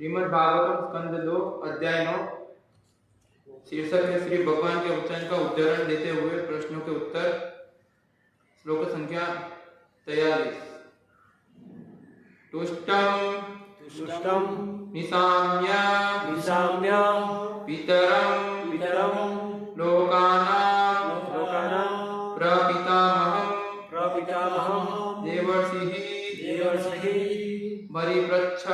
श्रीमद् भागवतम स्कंद 2 अध्याय 9 शीर्षक है श्री भगवान के वचन का उदाहरण देते हुए प्रश्नों के उत्तर। श्लोक संख्या 43। तुष्टम निशाम्य पितरम लोकानां प्रपितामहं देवर्षिः परिपृच्छ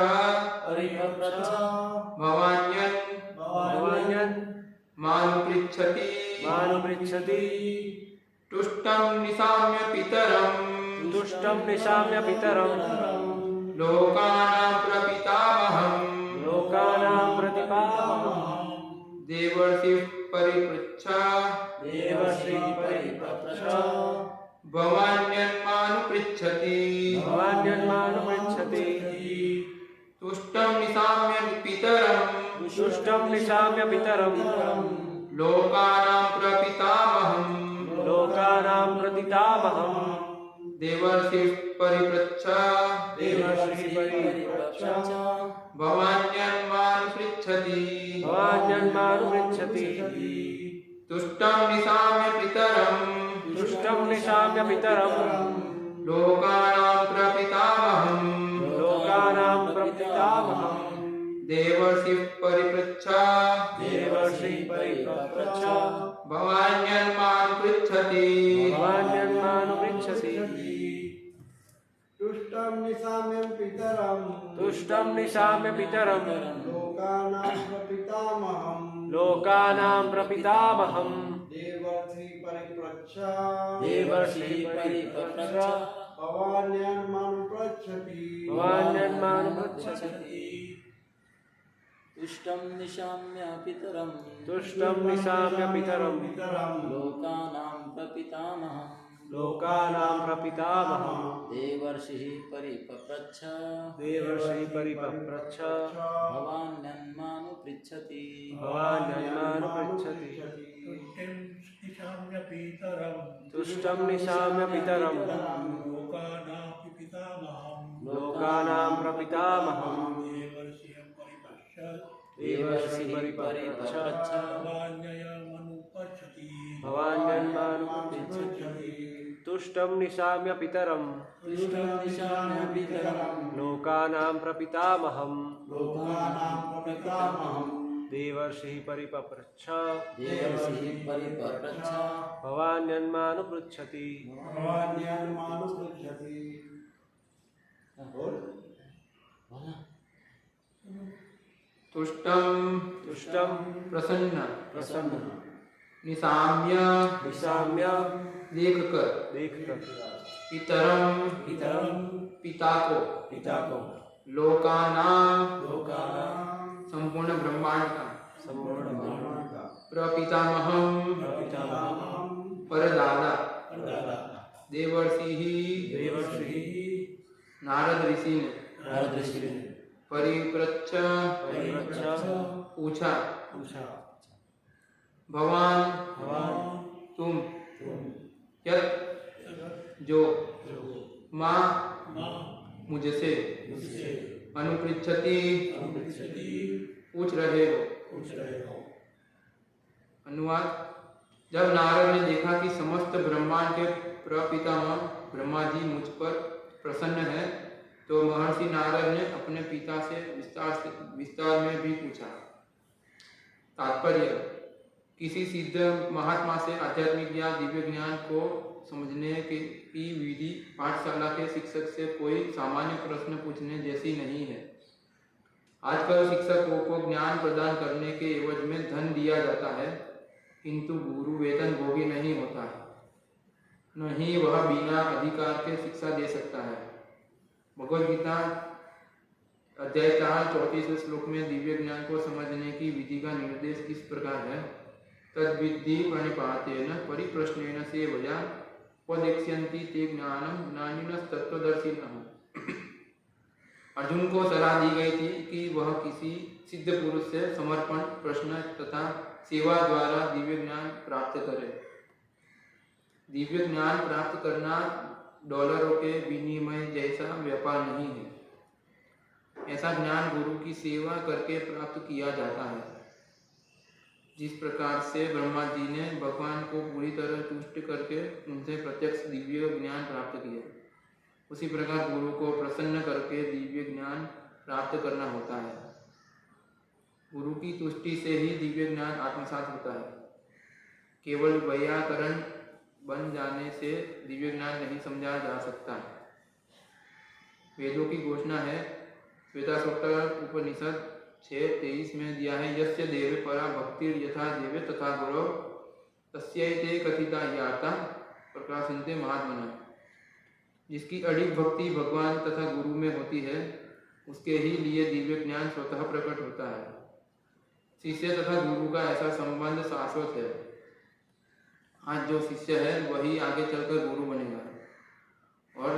भवान्यन् मानुपृच्छति तुष्टं निशाम्य पितरं लोकानां प्रपितामहं देवर्षिः परिपृच्छ भवान्यन् मानुपृच्छति तुष्टं निशाम्य पितरं लोकानां प्रपितामहं देवर्षिः परिपृच्छ भवान्यन् मानुपृच्छति तुष्टं निशाम्य पितरं लोकानां प्रपितामहं देवर्षिः परिपृच्छ भवान्यन् मानुपृच्छति तुष्टं निशाम्य पितरं लोकानां प्रपितामहं देवर्षि परिपृच्छ भवान्यन् मानुपृच्छति तुष्टं निशाम्य पितरं लोकानां प्रपितामहं देवर्षिः परिपप्रच्छ भवान्यन् मानुपृच्छति तुष्टं निशाम्य पितरं लोकानां प्रपितामहं देवर्षिः परिपप्रच्छ भवान्यन् मानुपृच्छति तुष्टं निशाम्य पितरं लोकानां प्रपितामहं देवर्षिः परिपप्रच्छ भवान्यन् मानुपृच्छति तुष्टं प्रसन्न निशाम्य देखकर पितरम पिता को लोकानां संपूर्ण ब्रह्मांड का प्रपितामहं परदादा देवर्षि नारद ऋषि ने परिपृच्छ पूछा भवान तुम यत जो माँ मुझसे अनुपृच्छति पूछ रहे हो। अनुवाद। जब नारद ने देखा कि समस्त ब्रह्मांड के प्रपितामह ब्रह्मा जी मुझ पर प्रसन्न है, तो महर्षि नारद ने अपने पिता से विस्तार में भी पूछा। तात्पर्य। किसी सिद्ध महात्मा से आध्यात्मिक या दिव्य ज्ञान को समझने की विधि पाठशाला के शिक्षक से कोई सामान्य प्रश्न पूछने जैसी नहीं है। आजकल शिक्षकों को ज्ञान प्रदान करने के एवज में धन दिया जाता है, किंतु गुरु वेतन भोगी नहीं होता है, नहीं वह बिना अधिकार के शिक्षा दे सकता है। भगवद गीता अध्याय 4 34 श्लोक में दिव्य ज्ञान को समझने की विधि का निर्देश इस प्रकार है। तद्विद्धि प्रणिपातेन परिप्रश्नेन सेवया उपदेक्ष्यन्ति ते ज्ञानम ज्ञानिनः तत्त्वदर्शिनः। अर्जुन को सलाह दी गई थी कि वह किसी सिद्ध पुरुष से समर्पण, प्रश्न तथा सेवा द्वारा दिव्य ज्ञान प्राप्त करे। दिव्य ज्ञान प्राप्त करना डॉलरों के विनिमय जैसा व्यापार नहीं है। ऐसा ज्ञान गुरु की सेवा करके प्राप्त किया जाता है। जिस प्रकार से ब्रह्मा जी ने भगवान को पूरी तरह तुष्ट करके उनसे प्रत्यक्ष दिव्य ज्ञान प्राप्त किया, उसी प्रकार गुरु को प्रसन्न करके दिव्य ज्ञान प्राप्त करना होता है। गुरु की तुष्टि से ही दिव्य ज्ञान आत्मसात होता है। केवल वैयाकरण बन जाने से दिव्य ज्ञान नहीं समझा जा सकता। वेदों की घोषणा है, श्वेताश्वतर उपनिषद 6:23 में दिया है, यस्य देवे परा भक्तिर यथा देवे तथा गुरु तस्यैते कथिता याता प्रकाशन्ते महात्मना। जिसकी अडिग भक्ति भगवान तथा गुरु में होती है, उसके ही लिए दिव्य ज्ञान स्वतः प्रकट होता है। शिष्य तथा गुरु का ऐसा संबंध शाश्वत है। आज जो शिष्य है वही आगे चलकर गुरु बनेगा, और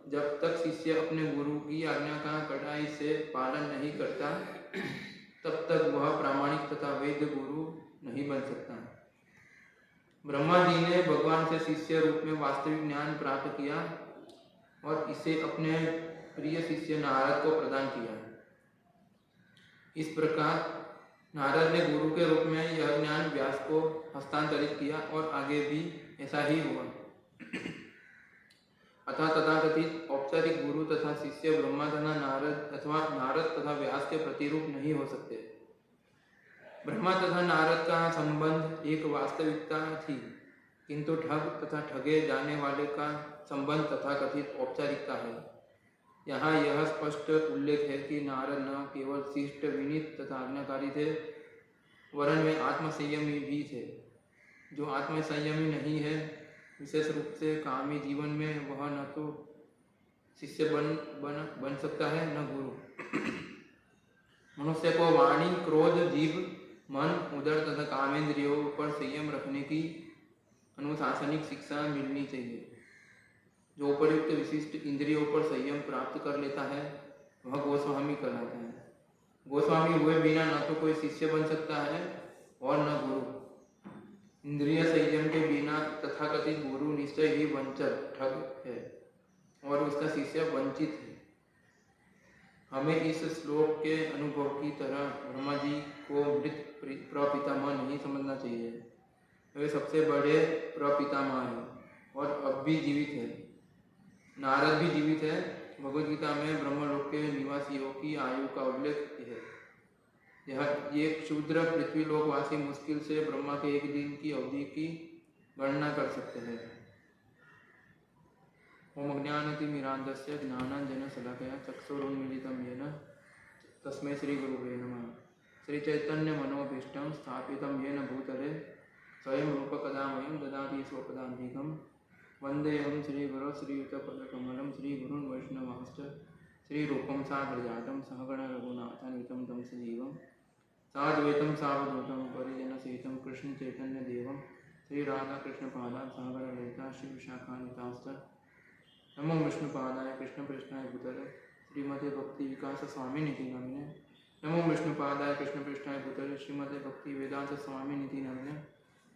जब तक शिष्य अपने गुरु की आज्ञा का कड़ाई से पालन नहीं करता, तब तक वह प्रामाणिक तथा वैध गुरु नहीं बन सकता। ब्रह्मा जी ने भगवान से शिष्य रूप में वास्तविक ज्ञान प्राप्त किया और इसे अपने प्रिय शिष्य नारद को प्रदान किया। इस प्रकार नारद ने गुरु के रूप में यह ज्ञान व्यास को हस्तांतरित किया और आगे भी ऐसा ही हुआ। अतः तथाकथित औपचारिक गुरु तथा शिष्य ब्रह्मा तथा नारद अथवा नारद तथा व्यास के प्रतिरूप नहीं हो सकते। ब्रह्मा तथा नारद का संबंध एक वास्तविकता थी, किंतु ठग तथा ठगे जाने वाले का संबंध तथाकथित औपचारिकता है। यहाँ यह स्पष्ट उल्लेख है कि नारद न केवल शिष्ट विनीत तथा आज्ञाकारी थे, वरन वे आत्मसंयमी भी थे। जो आत्मसंयमी नहीं है, विशेष रूप से कामी जीवन में, वह न तो शिष्य बन सकता है न गुरु। मनुष्य को वाणी, क्रोध, जीभ, मन, उदर तथा कामेंद्रियों पर संयम रखने की अनुशासनिक शिक्षा मिलनी चाहिए। जो उपयुक्त विशिष्ट इंद्रियों पर संयम प्राप्त कर लेता है, वह गोस्वामी कहलाता है। गोस्वामी हुए बिना न तो कोई शिष्य बन सकता है और न गुरु। इंद्रिय संयम के बिना तथाकथित गुरु निश्चय ही वंचक, ठग है और उसका शिष्य वंचित है। हमें इस श्लोक के अनुभव की तरह ब्रह्मा जी को मृत प्रपितामह नहीं समझना चाहिए। वे सबसे बड़े प्रपितामह हैं और अब भी जीवित है। नारद भी जीवित है। भगवद गीता में ब्रह्मलोक के निवासियों की आयु का उल्लेख है। यह एक क्षुद्र पृथ्वीलोकवासी मुश्किल से ब्रह्मा के एक दिन की अवधि की गणना कर सकते हैं। ओम ज्ञानतिमिरान्धस्य ज्ञानाञ्जनशलाकया चक्षुरुन्मीलितं येन तस्मै श्रीगुरुवे नमः। श्रीचैतन्यमनोभीष्टं स्थापितं येन भूतले स्वयं रूपकदामयं ददाति स्वपदान्तिकं। वन्देऽहं श्रीगुरो श्रीयुतपदकमलं श्रीगुरुन् वैष्णवांश्च श्रीरूपं साग्रजातं सहगण रघुनाथान्वितं तं सजीवं साद्वैतं सावधूतं परिजनसहितं कृष्णचैतन्यदेवं श्रीराधाकृष्णपादान् सहगण ललिता श्रीविशाखान्वितांश्च। नमो विष्णुपादाय कृष्णपृष्ठाय भूतले श्रीमते भक्ति विकास स्वामिनिधि नामिने। नमो विष्णुपादाय कृष्णपृष्ठाय भूतले श्रीमते भक्ति वेदांत स्वामिनिधि नामिने।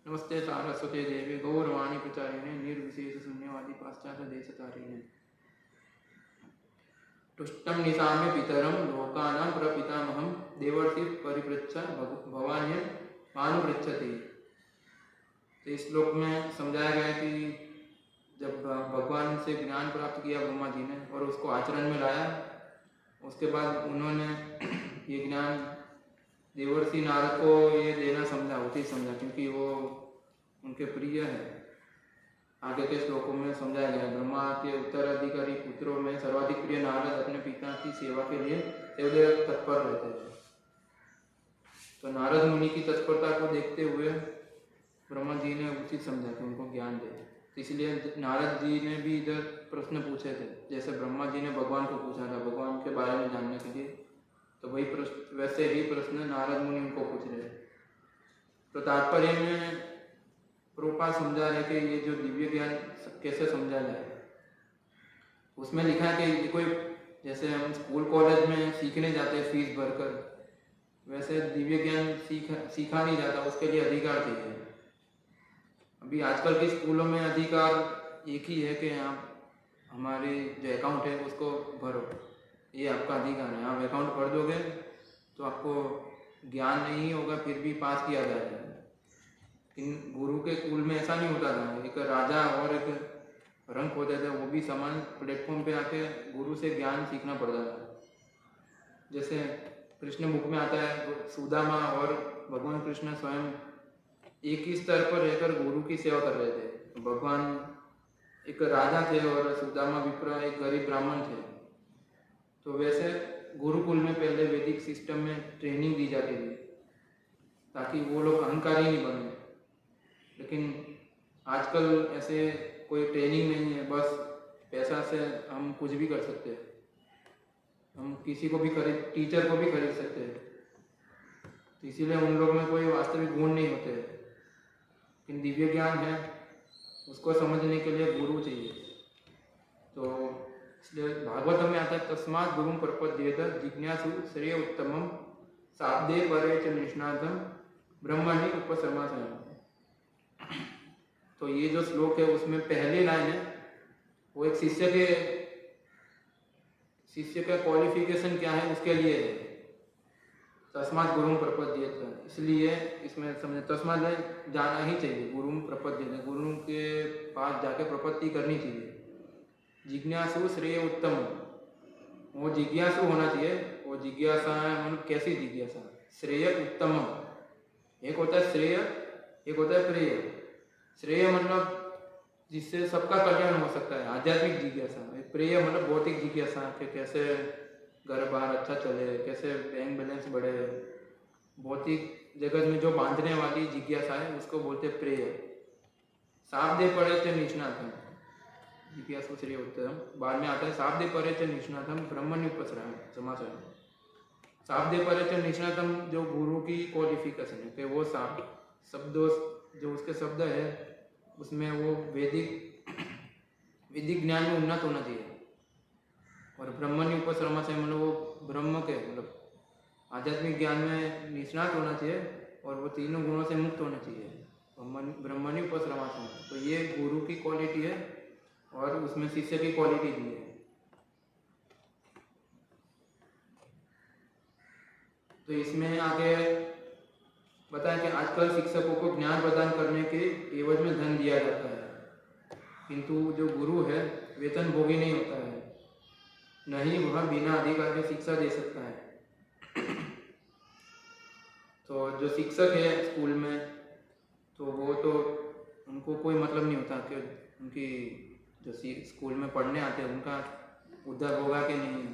नमस्ते सारस्वते देवे गौरवाणी प्रचारिणे निर्विशेष शून्यवादी पाश्चात्य देशतारिणे। तुष्टं निशाम्य पितरं लोकानां प्रपितामहं देवर्षि परिपृच्छ भवान्यं मानुपृच्छति। तो इस श्लोक में समझाया गया कि जब भगवान से ज्ञान प्राप्त किया ब्रह्मा जी ने और उसको आचरण में लाया, उसके बाद उन्होंने ये ज्ञान देवर्षि नारद को ये देना समझा, उचित समझा, क्योंकि वो उनके प्रिय है। आगे के श्लोकों में समझाया गया, ब्रह्मा के उत्तराधिकारी पुत्रों में सर्वाधिक प्रिय नारद अपने पिता की सेवा के लिए सदैव तत्पर रहते थे। तो नारद मुनि की तत्परता को देखते हुए ब्रह्मा जी ने उचित समझा कि उनको ज्ञान दे। इसलिए नारद जी ने भी इधर प्रश्न पूछे थे, जैसे ब्रह्मा जी ने भगवान को पूछा था भगवान के बारे में जानने के लिए, तो वही प्रश्न, वैसे ही प्रश्न नारद मुनि उनको पूछ रहे। तो तात्पर्य में रूपा समझा है कि ये जो दिव्य ज्ञान कैसे समझा जाए। उसमें लिखा है कि कोई, जैसे हम स्कूल कॉलेज में सीखने जाते हैं फीस भरकर, वैसे दिव्य ज्ञान सीखा नहीं जाता, उसके लिए अधिकार चाहिए। अभी आजकल के स्कूलों में अधिकार एक ही है कि आप हमारे जो अकाउंट है उसको भरो, ये आपका अधिकार है। आप अकाउंट भर दोगे तो आपको ज्ञान नहीं होगा फिर भी पास किया जाएगा। इन गुरु के कुल में ऐसा नहीं होता था, एक राजा और एक रंक होते थे, वो भी समान प्लेटफॉर्म पे आके गुरु से ज्ञान सीखना पड़ता था। जैसे कृष्ण बुक में आता है, सुदामा और भगवान कृष्ण स्वयं एक ही स्तर पर रहकर गुरु की सेवा कर रहे थे। भगवान एक राजा थे और सुदामा विप्र एक गरीब ब्राह्मण थे। तो वैसे गुरुकुल में पहले वैदिक सिस्टम में ट्रेनिंग दी जाती थी ताकि वो लोग अहंकारी नहीं बने। लेकिन आजकल ऐसे कोई ट्रेनिंग नहीं है, बस पैसा से हम कुछ भी कर सकते हैं। हम किसी को भी खरीद, टीचर को भी खरीद सकते हैं। तो इसीलिए उन लोग में कोई वास्तविक गुण नहीं होते। लेकिन दिव्य ज्ञान है, उसको समझने के लिए गुरु चाहिए। तो इसलिए भागवत में आता है, तस्मात् गुरुं प्रपद्येत जिज्ञासु श्रेय उत्तमम शाब्दे परे च निष्णातम ब्रह्मणि उपसमासनम। तो ये जो श्लोक है उसमें पहली लाइन है वो एक शिष्य का क्वालिफिकेशन क्या है उसके लिए है, तस्मात् गुरुं प्रपद्येत। इसलिए इसमें समझे तस्मात् जाना ही चाहिए, गुरुं प्रपद्येत, गुरु के पास जाके प्रपत्ति करनी चाहिए। जिज्ञासु श्रेय उत्तम, वो जिज्ञासु होना चाहिए। वो जिज्ञासा मतलब कैसी जिज्ञासा? श्रेय उत्तम, एक होता है श्रेय, एक होता है प्रेय। श्रेय मतलब जिससे सबका कल्याण हो सकता है, आध्यात्मिक जिज्ञासा। प्रेय मतलब भौतिक जिज्ञासा कि कैसे घर बाहर अच्छा चले, कैसे बैंक बैलेंस बढ़े, भौतिक जगत में जो बांधने वाली जिज्ञासा है उसको बोलते प्रेय। शाब्दे परे च निष्णातम, जिज्ञासु श्रेय उत्तम। बाद में आता है शाब्दे परे च निष्णातम ब्रह्मण्युपसराम समाचार। शाब्दे परे च निष्णातम जो गुरु की क्वालिफिकेशन है कि वो शब्दों जो उसके शब्द है उसमें वो वैदिक ज्ञान में उन्नत होना चाहिए। और ब्रह्मण्य उपश्रमा से मतलब वो ब्रह्म के मतलब आध्यात्मिक ज्ञान में निष्णात होना चाहिए और वो तीनों गुणों से मुक्त होना चाहिए, ब्रह्मण्य उपश्रमा से। तो ये गुरु की क्वालिटी है और उसमें शिष्य की क्वालिटी भी है। तो इसमें आगे बताया कि आजकल शिक्षकों को ज्ञान प्रदान करने के एवज में धन दिया जाता है, किंतु जो गुरु है वेतन भोगी नहीं होता है, नहीं वह बिना अधिकार के शिक्षा दे सकता है। तो जो शिक्षक है स्कूल में, तो वो तो उनको कोई मतलब नहीं होता कि उनकी जो स्कूल में पढ़ने आते हैं उनका उद्धार होगा कि नहीं,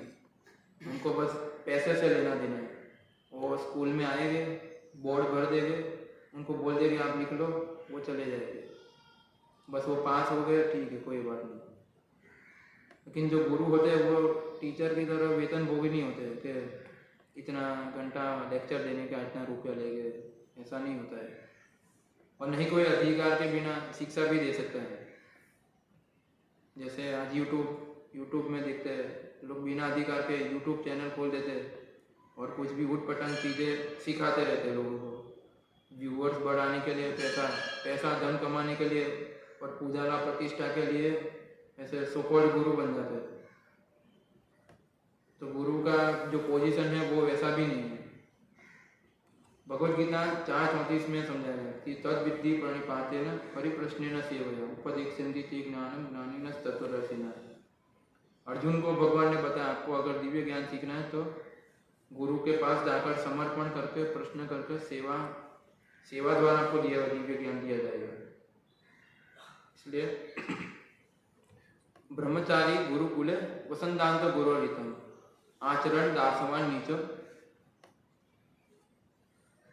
उनको बस पैसे से लेना देना है। वो स्कूल में आएंगे, बोर्ड भर देंगे, उनको बोल देंगे आप लिख लो, वो चले जाएंगे, बस वो पास हो गए, ठीक है कोई बात नहीं। लेकिन जो गुरु होते हैं वो टीचर की तरह वेतन भोगी नहीं होते कि इतना घंटा लेक्चर देने का इतना रुपया लेंगे, ऐसा नहीं होता है। और नहीं कोई अधिकार के बिना शिक्षा भी दे सकता है। जैसे आज यूट्यूब में देखते हैं लोग, बिना अधिकार के यूट्यूब चैनल खोल देते हैं और कुछ भी उठपटांग चीज़ें सिखाते रहते हैं लोगों को, व्यूअर्स बढ़ाने के लिए, पैसा धन कमाने के लिए और पूजा प्रतिष्ठा के लिए ऐसे सोकॉल्ड गुरु बन जाते हैं। तो गुरु का जो पोजीशन है वो वैसा भी नहीं है। भगवद गीता 4:34 में समझाया है कि तद विद्धि प्रणिपातेन परिप्रश्नेन सेवया उपदेक्षन्ति ते ज्ञानम ज्ञानिनः तत्त्वदर्शिनः। अर्जुन को भगवान ने बताया आपको अगर दिव्य ज्ञान सीखना है तो गुरु के पास जाकर समर्पण करके प्रश्न करके सेवा द्वारा आपको दिव्य ज्ञान दिया जाएगा। इसलिए ब्रह्मचारी गुरुकुले वसंतांत गुरुरितम आचरण दासवान नीचो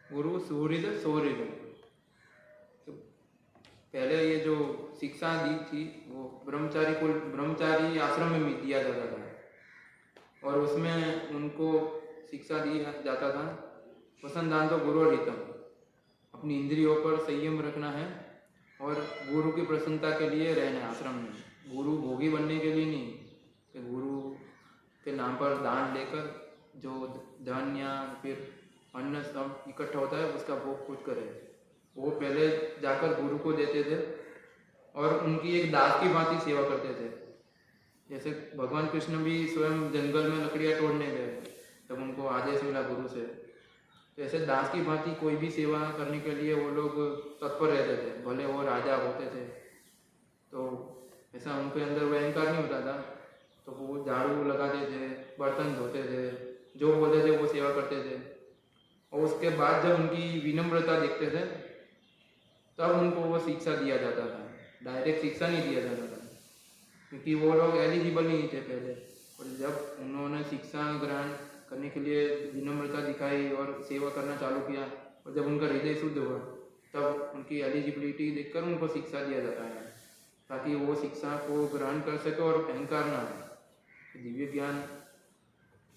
गुरु सुहृद सौहृद। तो पहले ये जो शिक्षा दी थी वो ब्रह्मचारी आश्रम में दिया जाता था और उसमें उनको शिक्षा दिया जाता था वसंतांत गुरुरितम, अपनी इंद्रियों पर संयम रखना है और गुरु की प्रसन्नता के लिए रहना है आश्रम में। गुरु भोगी बनने के लिए नहीं कि गुरु के नाम पर दान लेकर जो धन या फिर अन्न सब इकट्ठा होता है उसका भोग खुद करे। वो पहले जाकर गुरु को देते थे और उनकी एक दास की भांति सेवा करते थे। जैसे भगवान कृष्ण भी स्वयं जंगल में लकड़ियाँ तोड़ने गए जब उनको आदेश मिला गुरु से। तो ऐसे दास की भांति कोई भी सेवा करने के लिए वो लोग तत्पर रहते थे, भले वो राजा होते थे। तो ऐसा उनके अंदर वो अहंकार नहीं होता था। तो वो झाड़ू लगाते थे, बर्तन धोते थे, जो बोलते थे वो सेवा करते थे। और उसके बाद जब उनकी विनम्रता देखते थे तब उनको वो शिक्षा दिया जाता था, डायरेक्ट शिक्षा नहीं दिया जाता था, क्योंकि वो लोग एलिजिबल नहीं थे पहले। और जब उन्होंने शिक्षा ग्रहण करने के लिए विनम्रता दिखाई और सेवा करना चालू किया और जब उनका हृदय शुद्ध हुआ तब उनकी एलिजिबिलिटी देखकर उनको शिक्षा दिया जाता है, ताकि वो शिक्षा को ग्रहण कर सके और अहंकार ना आए। दिव्य ज्ञान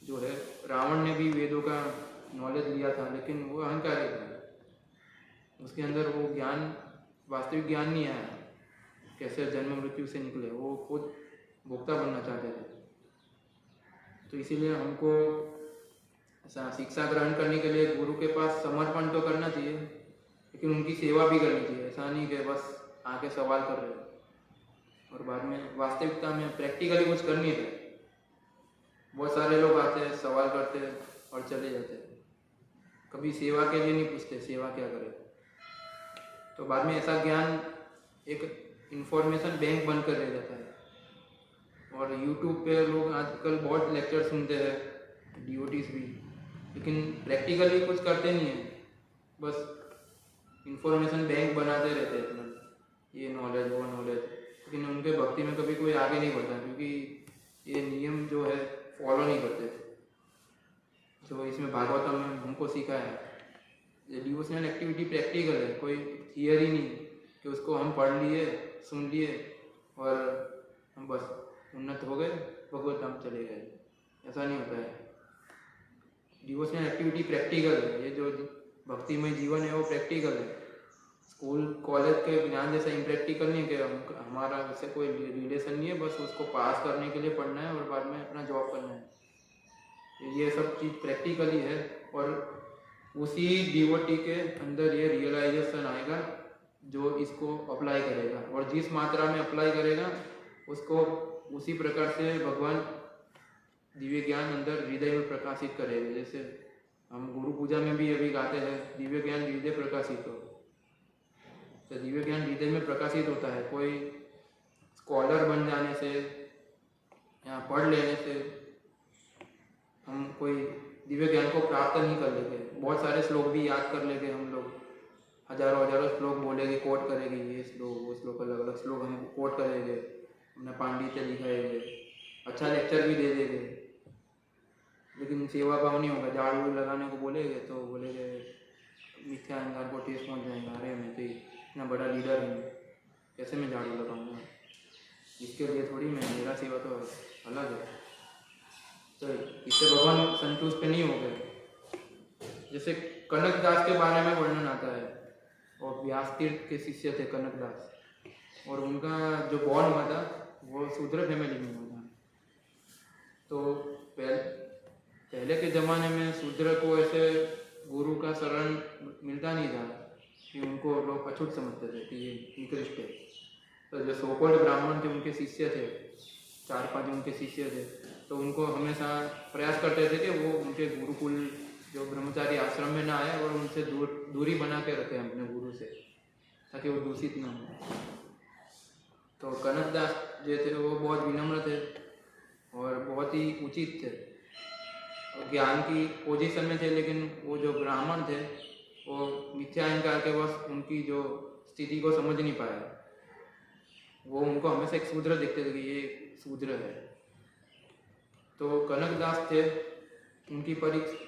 जो है, रावण ने भी वेदों का नॉलेज लिया था लेकिन वो अहंकारी था, उसके अंदर वो ज्ञान, वास्तविक ज्ञान नहीं आया, कैसे जन्म मृत्यु से निकले, वो खुद भोक्ता बनना चाहते थे। तो इसीलिए हमको ऐसा शिक्षा ग्रहण करने के लिए गुरु के पास समर्पण तो करना चाहिए, लेकिन उनकी सेवा भी करनी चाहिए। ऐसा नहीं कि बस आके सवाल कर रहे हो और बाद में वास्तविकता में प्रैक्टिकली कुछ कर नहीं रहे। बहुत सारे लोग आते हैं, सवाल करते हैं और चले जाते हैं, कभी सेवा के लिए नहीं पूछते सेवा क्या करे। तो बाद में ऐसा ज्ञान एक इंफॉर्मेशन बैंक बनकर रह जाता है। और यूट्यूब पे लोग आजकल बहुत लेक्चर सुनते हैं, डिवोटीज भी, लेकिन प्रैक्टिकली कुछ करते नहीं है, बस इंफॉर्मेशन बैंक बनाते रहते हैं अपना, ये नॉलेज वो नॉलेज, लेकिन उनके भक्ति में कभी कोई आगे नहीं बढ़ता, क्योंकि ये नियम जो है फॉलो नहीं करते। तो इसमें भागवतम में हमको सीखा है ये डिवोशनल एक्टिविटी प्रैक्टिकल है, कोई थियरी नहीं कि उसको हम पढ़ लिए, सुन लिए और हम बस उन्नत हो गए, भगवत धाम चले गए, ऐसा नहीं होता है। डिवोशनल एक्टिविटी प्रैक्टिकल है, ये जो भक्तिमय जीवन है वो प्रैक्टिकल है। स्कूल कॉलेज के ज्ञान जैसा इम्प्रैक्टिकल नहीं कि हमारा उससे कोई रिलेशन नहीं है, बस उसको पास करने के लिए पढ़ना है और बाद में अपना जॉब करना है। ये सब चीज़ प्रैक्टिकली है और उसी डिवोटी के अंदर ये रियलाइजेशन आएगा जो इसको अप्लाई करेगा, और जिस मात्रा में अप्लाई करेगा उसको उसी प्रकार से भगवान दिव्य ज्ञान अंदर हृदय में प्रकाशित करेंगे। जैसे हम गुरु पूजा में भी अभी गाते हैं, दिव्य ज्ञान हृदय प्रकाशित हो, तो दिव्य ज्ञान हृदय में प्रकाशित होता है। कोई स्कॉलर बन जाने से या पढ़ लेने से हम कोई दिव्य ज्ञान को प्राप्त नहीं कर लेंगे। बहुत सारे श्लोक भी याद कर लेंगे हम लोग, हजारों हजारों श्लोक बोलेंगे, कोट करेंगे, ये श्लोक वो श्लोक, अलग अलग श्लोक हम कोट करेंगे, अपना पांडित्य दिखाएंगे, अच्छा लेक्चर भी दे देंगे, लेकिन सेवा भाव नहीं होगा। झाड़ू लगाने को बोलेंगे तो बोलेंगे मिथ्या अहंकार को ठेस पहुँच जाएगा, अरे मैं तो इतना बड़ा लीडर हूँ, कैसे मैं झाड़ू लगाऊंगा, इसके लिए थोड़ी मैं, मेरा सेवा तो अलग है। तो इससे भगवान संतुष्ट नहीं हो गए। जैसे कनक दास के बारे में वर्णन आता है, और व्यास तीर्थ के शिष्य थे कनक दास, और उनका जो बॉर्न हुआ था वो शूद्र फैमिली में हुआ था। तो पहले के ज़माने में शूद्र को ऐसे गुरु का शरण मिलता नहीं था, कि उनको लोग अछूत समझते थे कि ये निकृष्ट है। तो जो सोकोल्ड ब्राह्मण थे उनके शिष्य थे, 4-5 उनके शिष्य थे, तो उनको हमेशा प्रयास करते थे कि वो उनके गुरुकुल जो ब्रह्मचारी आश्रम में ना आए और उनसे दूरी बना के रखें अपने गुरु से, ताकि वो दूषित ना हो। तो कनक दास जो थे वो बहुत विनम्र थे और बहुत ही उचित थे और ज्ञान की पोजीशन में थे, लेकिन वो जो ब्राह्मण थे वो मिथ्या अहंकार के बस उनकी जो स्थिति को समझ नहीं पाया। वो उनको हमेशा एक शूद्र देखते थे कि ये शूद्र है। तो कनक दास थे, उनकी परीक्षा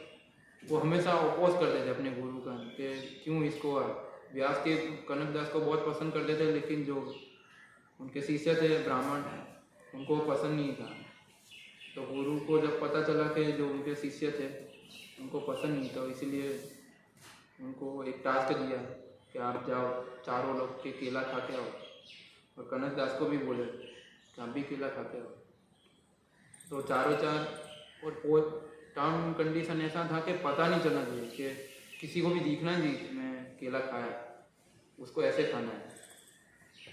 वो हमेशा अपोज करते थे अपने गुरु का, कि क्यों इसको, व्यास के कनक दास को बहुत पसंद करते थे, लेकिन जो उनके शिष्य थे ब्राह्मण उनको पसंद नहीं था। तो गुरु को जब पता चला कि जो उनके शिष्य थे उनको पसंद नहीं, तो इसलिए उनको एक टास्क दिया कि आप जाओ चारों लोग के केला खा के आओ, और कनक दास को भी बोले कि आप भी केला खा के आओ। तो चारों चार, और टर्म कंडीशन ऐसा था कि पता नहीं चलना चाहिए, कि किसी को भी दिखना नहीं मैं केला खाया, उसको ऐसे खाना है।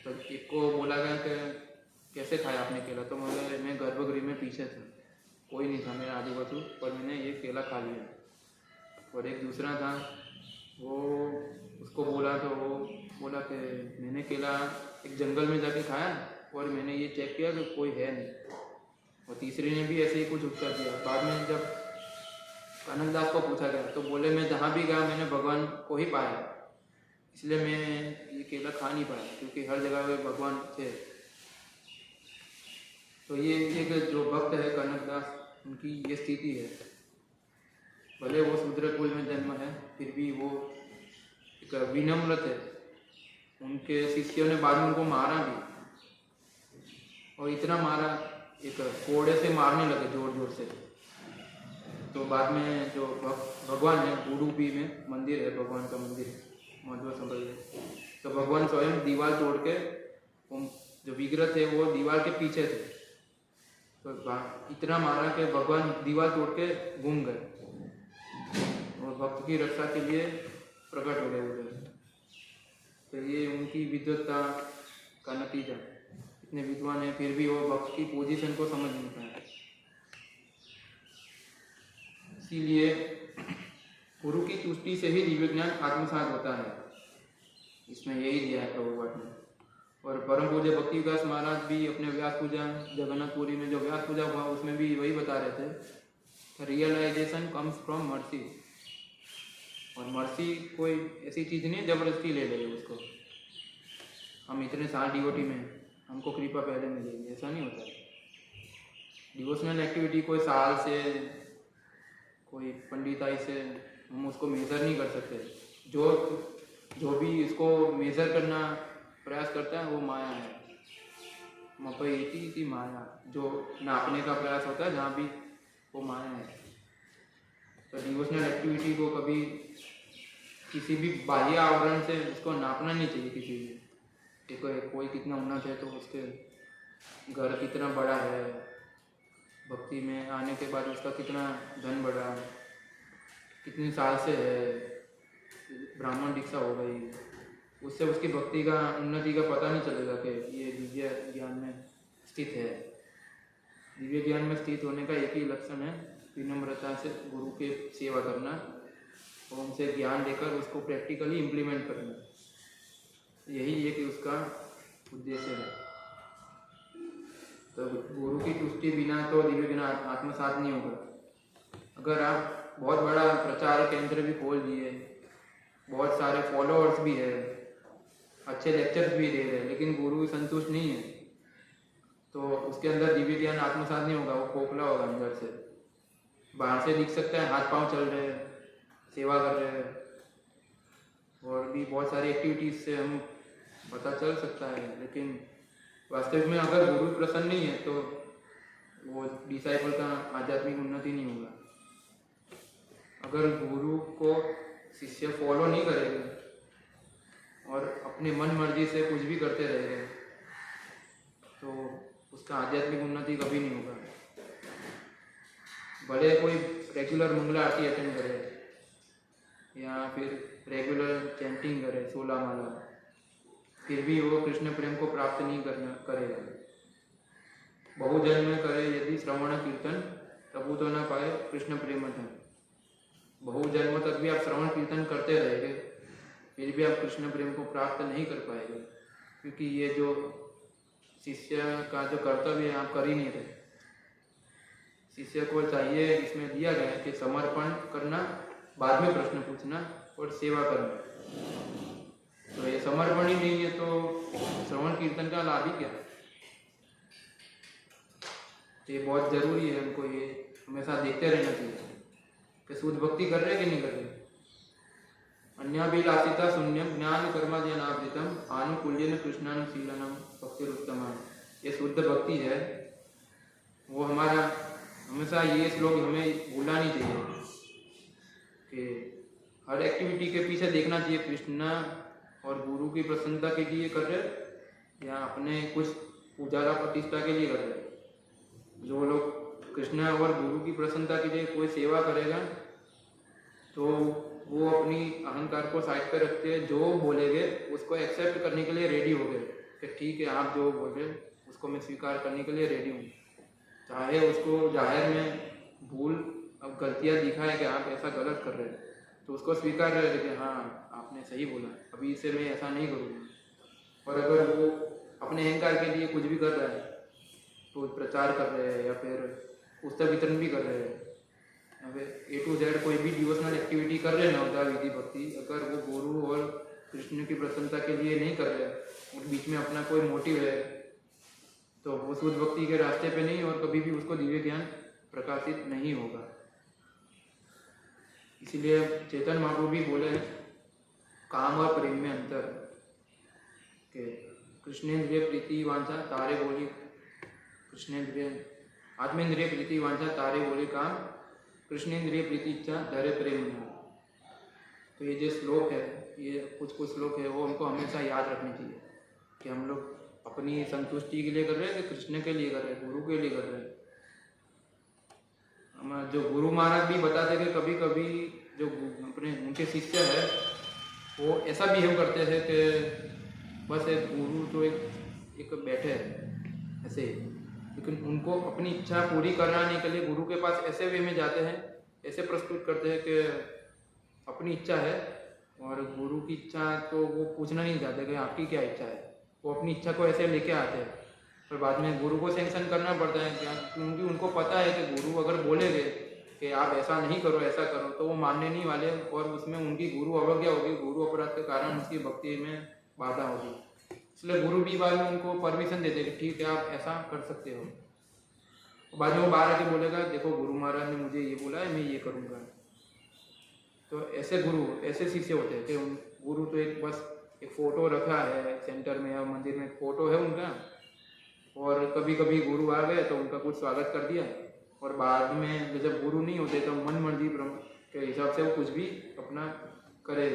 तो एक को बोला गया कि कैसे खाया आपने केला? तो मैं गर्भगृह में पीछे था, कोई नहीं था मेरे आजू बाजू, पर मैंने ये केला खा लिया। और एक दूसरा था, वो उसको बोला तो वो बोला कि मैंने केला एक जंगल में जाके खाया और मैंने ये चेक किया कि कोई है नहीं। और तीसरे ने भी ऐसे ही कुछ उत्तर दिया। बाद में जब कनकदास को पूछा गया तो बोले मैं जहाँ भी गया मैंने भगवान को ही पाया, इसलिए मैं ये केला खा नहीं पाया, क्योंकि हर जगह वे भगवान थे। तो ये एक जो भक्त है कनकदास, उनकी ये स्थिति है। भले वो शूद्र कुल में जन्म है, फिर भी वो एक विनम्र थे। उनके शिष्यों ने बाद में उनको मारा भी, और इतना मारा, एक कोड़े से मारने लगे जोर जोर से। तो बाद में जो भगवान है, उडुपी में मंदिर है, भगवान का मंदिर मध्व संप्रदाय, तो भगवान स्वयं दीवार तोड़ के, जो विग्रह थे वो दीवार के पीछे थे, तो इतना मारा कि भगवान दीवार तोड़ के घूम गए और भक्त की रक्षा के लिए प्रकट हो गए उधर। तो ये उनकी विद्वत्ता का नतीजा। इतने विद्वान है फिर भी वो भक्त की पोजीशन को समझ नहीं पाए। इसीलिए गुरु की तुष्टि से ही दिव्य ज्ञान आत्मसात होता है, इसमें यही दिया है प्रभुपाद ने। और परम पूज्य भक्ति विकास महाराज भी अपने व्यास पूजा जगन्नाथपुरी में जो व्यास पूजा हुआ उसमें भी वही बता रहे थे, रियलाइजेशन कम्स फ्रॉम मर्सी। और मर्सी कोई ऐसी चीज नहीं जबरदस्ती ले ले उसको, हम इतने साल डिवोटी में हमको कृपा पहले मिलेगी, ऐसा नहीं होता है। डिवोशनल एक्टिविटी कोई साल से, कोई पंडिताई से हम उसको मेजर नहीं कर सकते। जो भी इसको मेजर करना प्रयास करता है वो माया है। मपयति माया, जो नापने का प्रयास होता है जहाँ भी, वो माया है। तो डिवोशनल एक्टिविटी को कभी किसी भी बाह्य आवरण से उसको नापना नहीं चाहिए किसी भी। देखो कोई कितना उन्नत है तो उसके घर कितना बड़ा है, भक्ति में आने के बाद उसका कितना धन बढ़ा, कितने साल से है, ब्राह्मण दीक्षा हो गई, उससे उसकी भक्ति का उन्नति का पता नहीं चलेगा कि ये दिव्य ज्ञान में स्थित है। दिव्य ज्ञान में स्थित होने का एक ही लक्षण है, विनम्रता से गुरु के सेवा करना और उनसे ज्ञान लेकर उसको प्रैक्टिकली इम्प्लीमेंट करना। यही एक उसका उद्देश्य है। तो गुरु की तुष्टि बिना तो दिव्य ज्ञान आत्मसात नहीं होगा। अगर आप बहुत बड़ा प्रचार केंद्र भी खोल दिए, बहुत सारे फॉलोअर्स भी है, अच्छे लेक्चर्स भी दे रहे हैं, लेकिन गुरु संतुष्ट नहीं है, तो उसके अंदर दिव्य ज्ञान आत्मसात नहीं होगा, वो खोखला होगा अंदर से। बाहर से दिख सकता है हाथ पांव चल रहे हैं, सेवा कर रहे हैं, और भी बहुत सारी एक्टिविटीज से हम पता चल सकता है, लेकिन वास्तविक में अगर गुरु प्रसन्न नहीं है तो वो डिसाइपल का आध्यात्मिक उन्नति नहीं होगा। अगर गुरु को शिष्य फॉलो नहीं करेगा और अपने मन मर्जी से कुछ भी करते रहेगा तो उसका आध्यात्मिक उन्नति कभी नहीं होगा। भले कोई रेगुलर मंगला आरती अटेंड करे या फिर रेगुलर चैंटिंग करे 16 माला, फिर भी वो कृष्ण प्रेम को प्राप्त नहीं करेगा। बहुजन्म करे यदि श्रवण कीर्तन तबु तो न पाए कृष्ण प्रेम धन। बहुजन्म तक भी आप श्रवण कीर्तन करते रहेंगे फिर भी आप कृष्ण प्रेम को प्राप्त नहीं कर पाएंगे, क्योंकि ये जो शिष्य का जो कर्तव्य है आप कर ही नहीं रहे। शिष्य को चाहिए, इसमें दिया गया है कि समर्पण करना, बाद में प्रश्न पूछना और सेवा करना। तो ये समर्पण ही नहीं है तो श्रवण कीर्तन का लाभ ही क्या। तो ये बहुत जरूरी है, हमको ये हमेशा देखते रहना चाहिए कि शुद्ध भक्ति कर रहे कि नहीं कर रहे। अन्याभिलाषिता शून्यम ज्ञान कर्माद्यनावृतम आनुकूल्यन कृष्णानुशीलनम भक्तिरुत्तमा। ये शुद्ध भक्ति है, वो हमारा हमेशा ये श्लोक हमें भूलना नहीं चाहिए कि हर एक्टिविटी के पीछे देखना चाहिए कृष्ण और गुरु की प्रसन्नता के लिए कर रहे या अपने कुछ पूजा का प्रतिष्ठा के लिए कर रहे। जो लोग कृष्ण और गुरु की प्रसन्नता के लिए कोई सेवा करेगा तो वो अपनी अहंकार को साइड पर रखते हैं, जो बोलेंगे उसको एक्सेप्ट करने के लिए रेडी हो गए कि ठीक है आप जो बोल रहे उसको उसको मैं स्वीकार करने के लिए रेडी हूँ। चाहे उसको जाहिर में भूल अब गलतियाँ दिखाए कि आप ऐसा गलत कर रहे हैं, तो उसको स्वीकार करे कि हाँ आपने सही बोला, अभी से मैं ऐसा नहीं करूँगा। और अगर वो अपने अहंकार के लिए कुछ भी कर रहा है, तो प्रचार कर रहे हैं या फिर पुस्तक वितरण भी कर रहे हैं, या फिर A to Z कोई भी डिवोशनल एक्टिविटी कर रहे हैं नवदा विधि भक्ति, अगर वो गुरु और कृष्ण की प्रसन्नता के लिए नहीं कर रहे और बीच में अपना कोई मोटिव है, तो वो शुद्ध भक्ति के रास्ते पे नहीं और कभी भी उसको दिव्य ज्ञान प्रकाशित नहीं होगा। इसीलिए चेतन महाप्रभु भी बोले हैं काम और प्रेम में अंतर के कृष्णेंद्रिय प्रीति वांछा तारे बोली कृष्णेंद्रिय आत्मेंद्रिय प्रीति वांछा तारे बोली काम कृष्णेंद्रिय प्रीति इच्छा धरे प्रेम न। तो ये जो श्लोक है, ये कुछ श्लोक है, वो हमको हमेशा याद रखने चाहिए कि हम लोग अपनी संतुष्टि के लिए कर रहे हैं कि कृष्ण के लिए कर रहे हैं, गुरु के लिए कर रहे हैं। हमारे जो गुरु महाराज भी बताते कि कभी कभी जो अपने उनके शिष्य है वो ऐसा बिहेव करते थे कि बस एक गुरु तो एक बैठे है ऐसे, लेकिन उनको अपनी इच्छा पूरी कराने के लिए गुरु के पास ऐसे वे में जाते हैं, ऐसे प्रस्तुत करते हैं कि अपनी इच्छा है, और गुरु की इच्छा तो वो पूछना नहीं चाहते कि आपकी क्या इच्छा है, वो अपनी इच्छा को ऐसे लेके आते हैं। पर बाद में गुरु को सैंक्शन करना पड़ता है क्या, क्योंकि उनको पता है कि गुरु अगर बोलेंगे कि आप ऐसा नहीं करो ऐसा करो, तो वो मानने नहीं वाले और उसमें उनकी गुरु अवज्ञा होगी, गुरु अपराध के कारण उसकी भक्ति में बाधा होगी। इसलिए गुरु भी बाद में उनको परमिशन देते कि ठीक है आप ऐसा कर सकते हो। बाद में वो बाहर आके बोलेगा देखो गुरु महाराज ने मुझे ये बोला है, मैं ये करूँगा। तो ऐसे गुरु ऐसे शिष्य होते हैं कि गुरु तो एक बस एक फ़ोटो रखा है सेंटर में या मंदिर में, फ़ोटो है उनका, और कभी कभी गुरु आ गए तो उनका कुछ स्वागत कर दिया, और बाद में जब गुरु नहीं होते तो मन मर्जी ब्रह्म के हिसाब से वो कुछ भी अपना करे,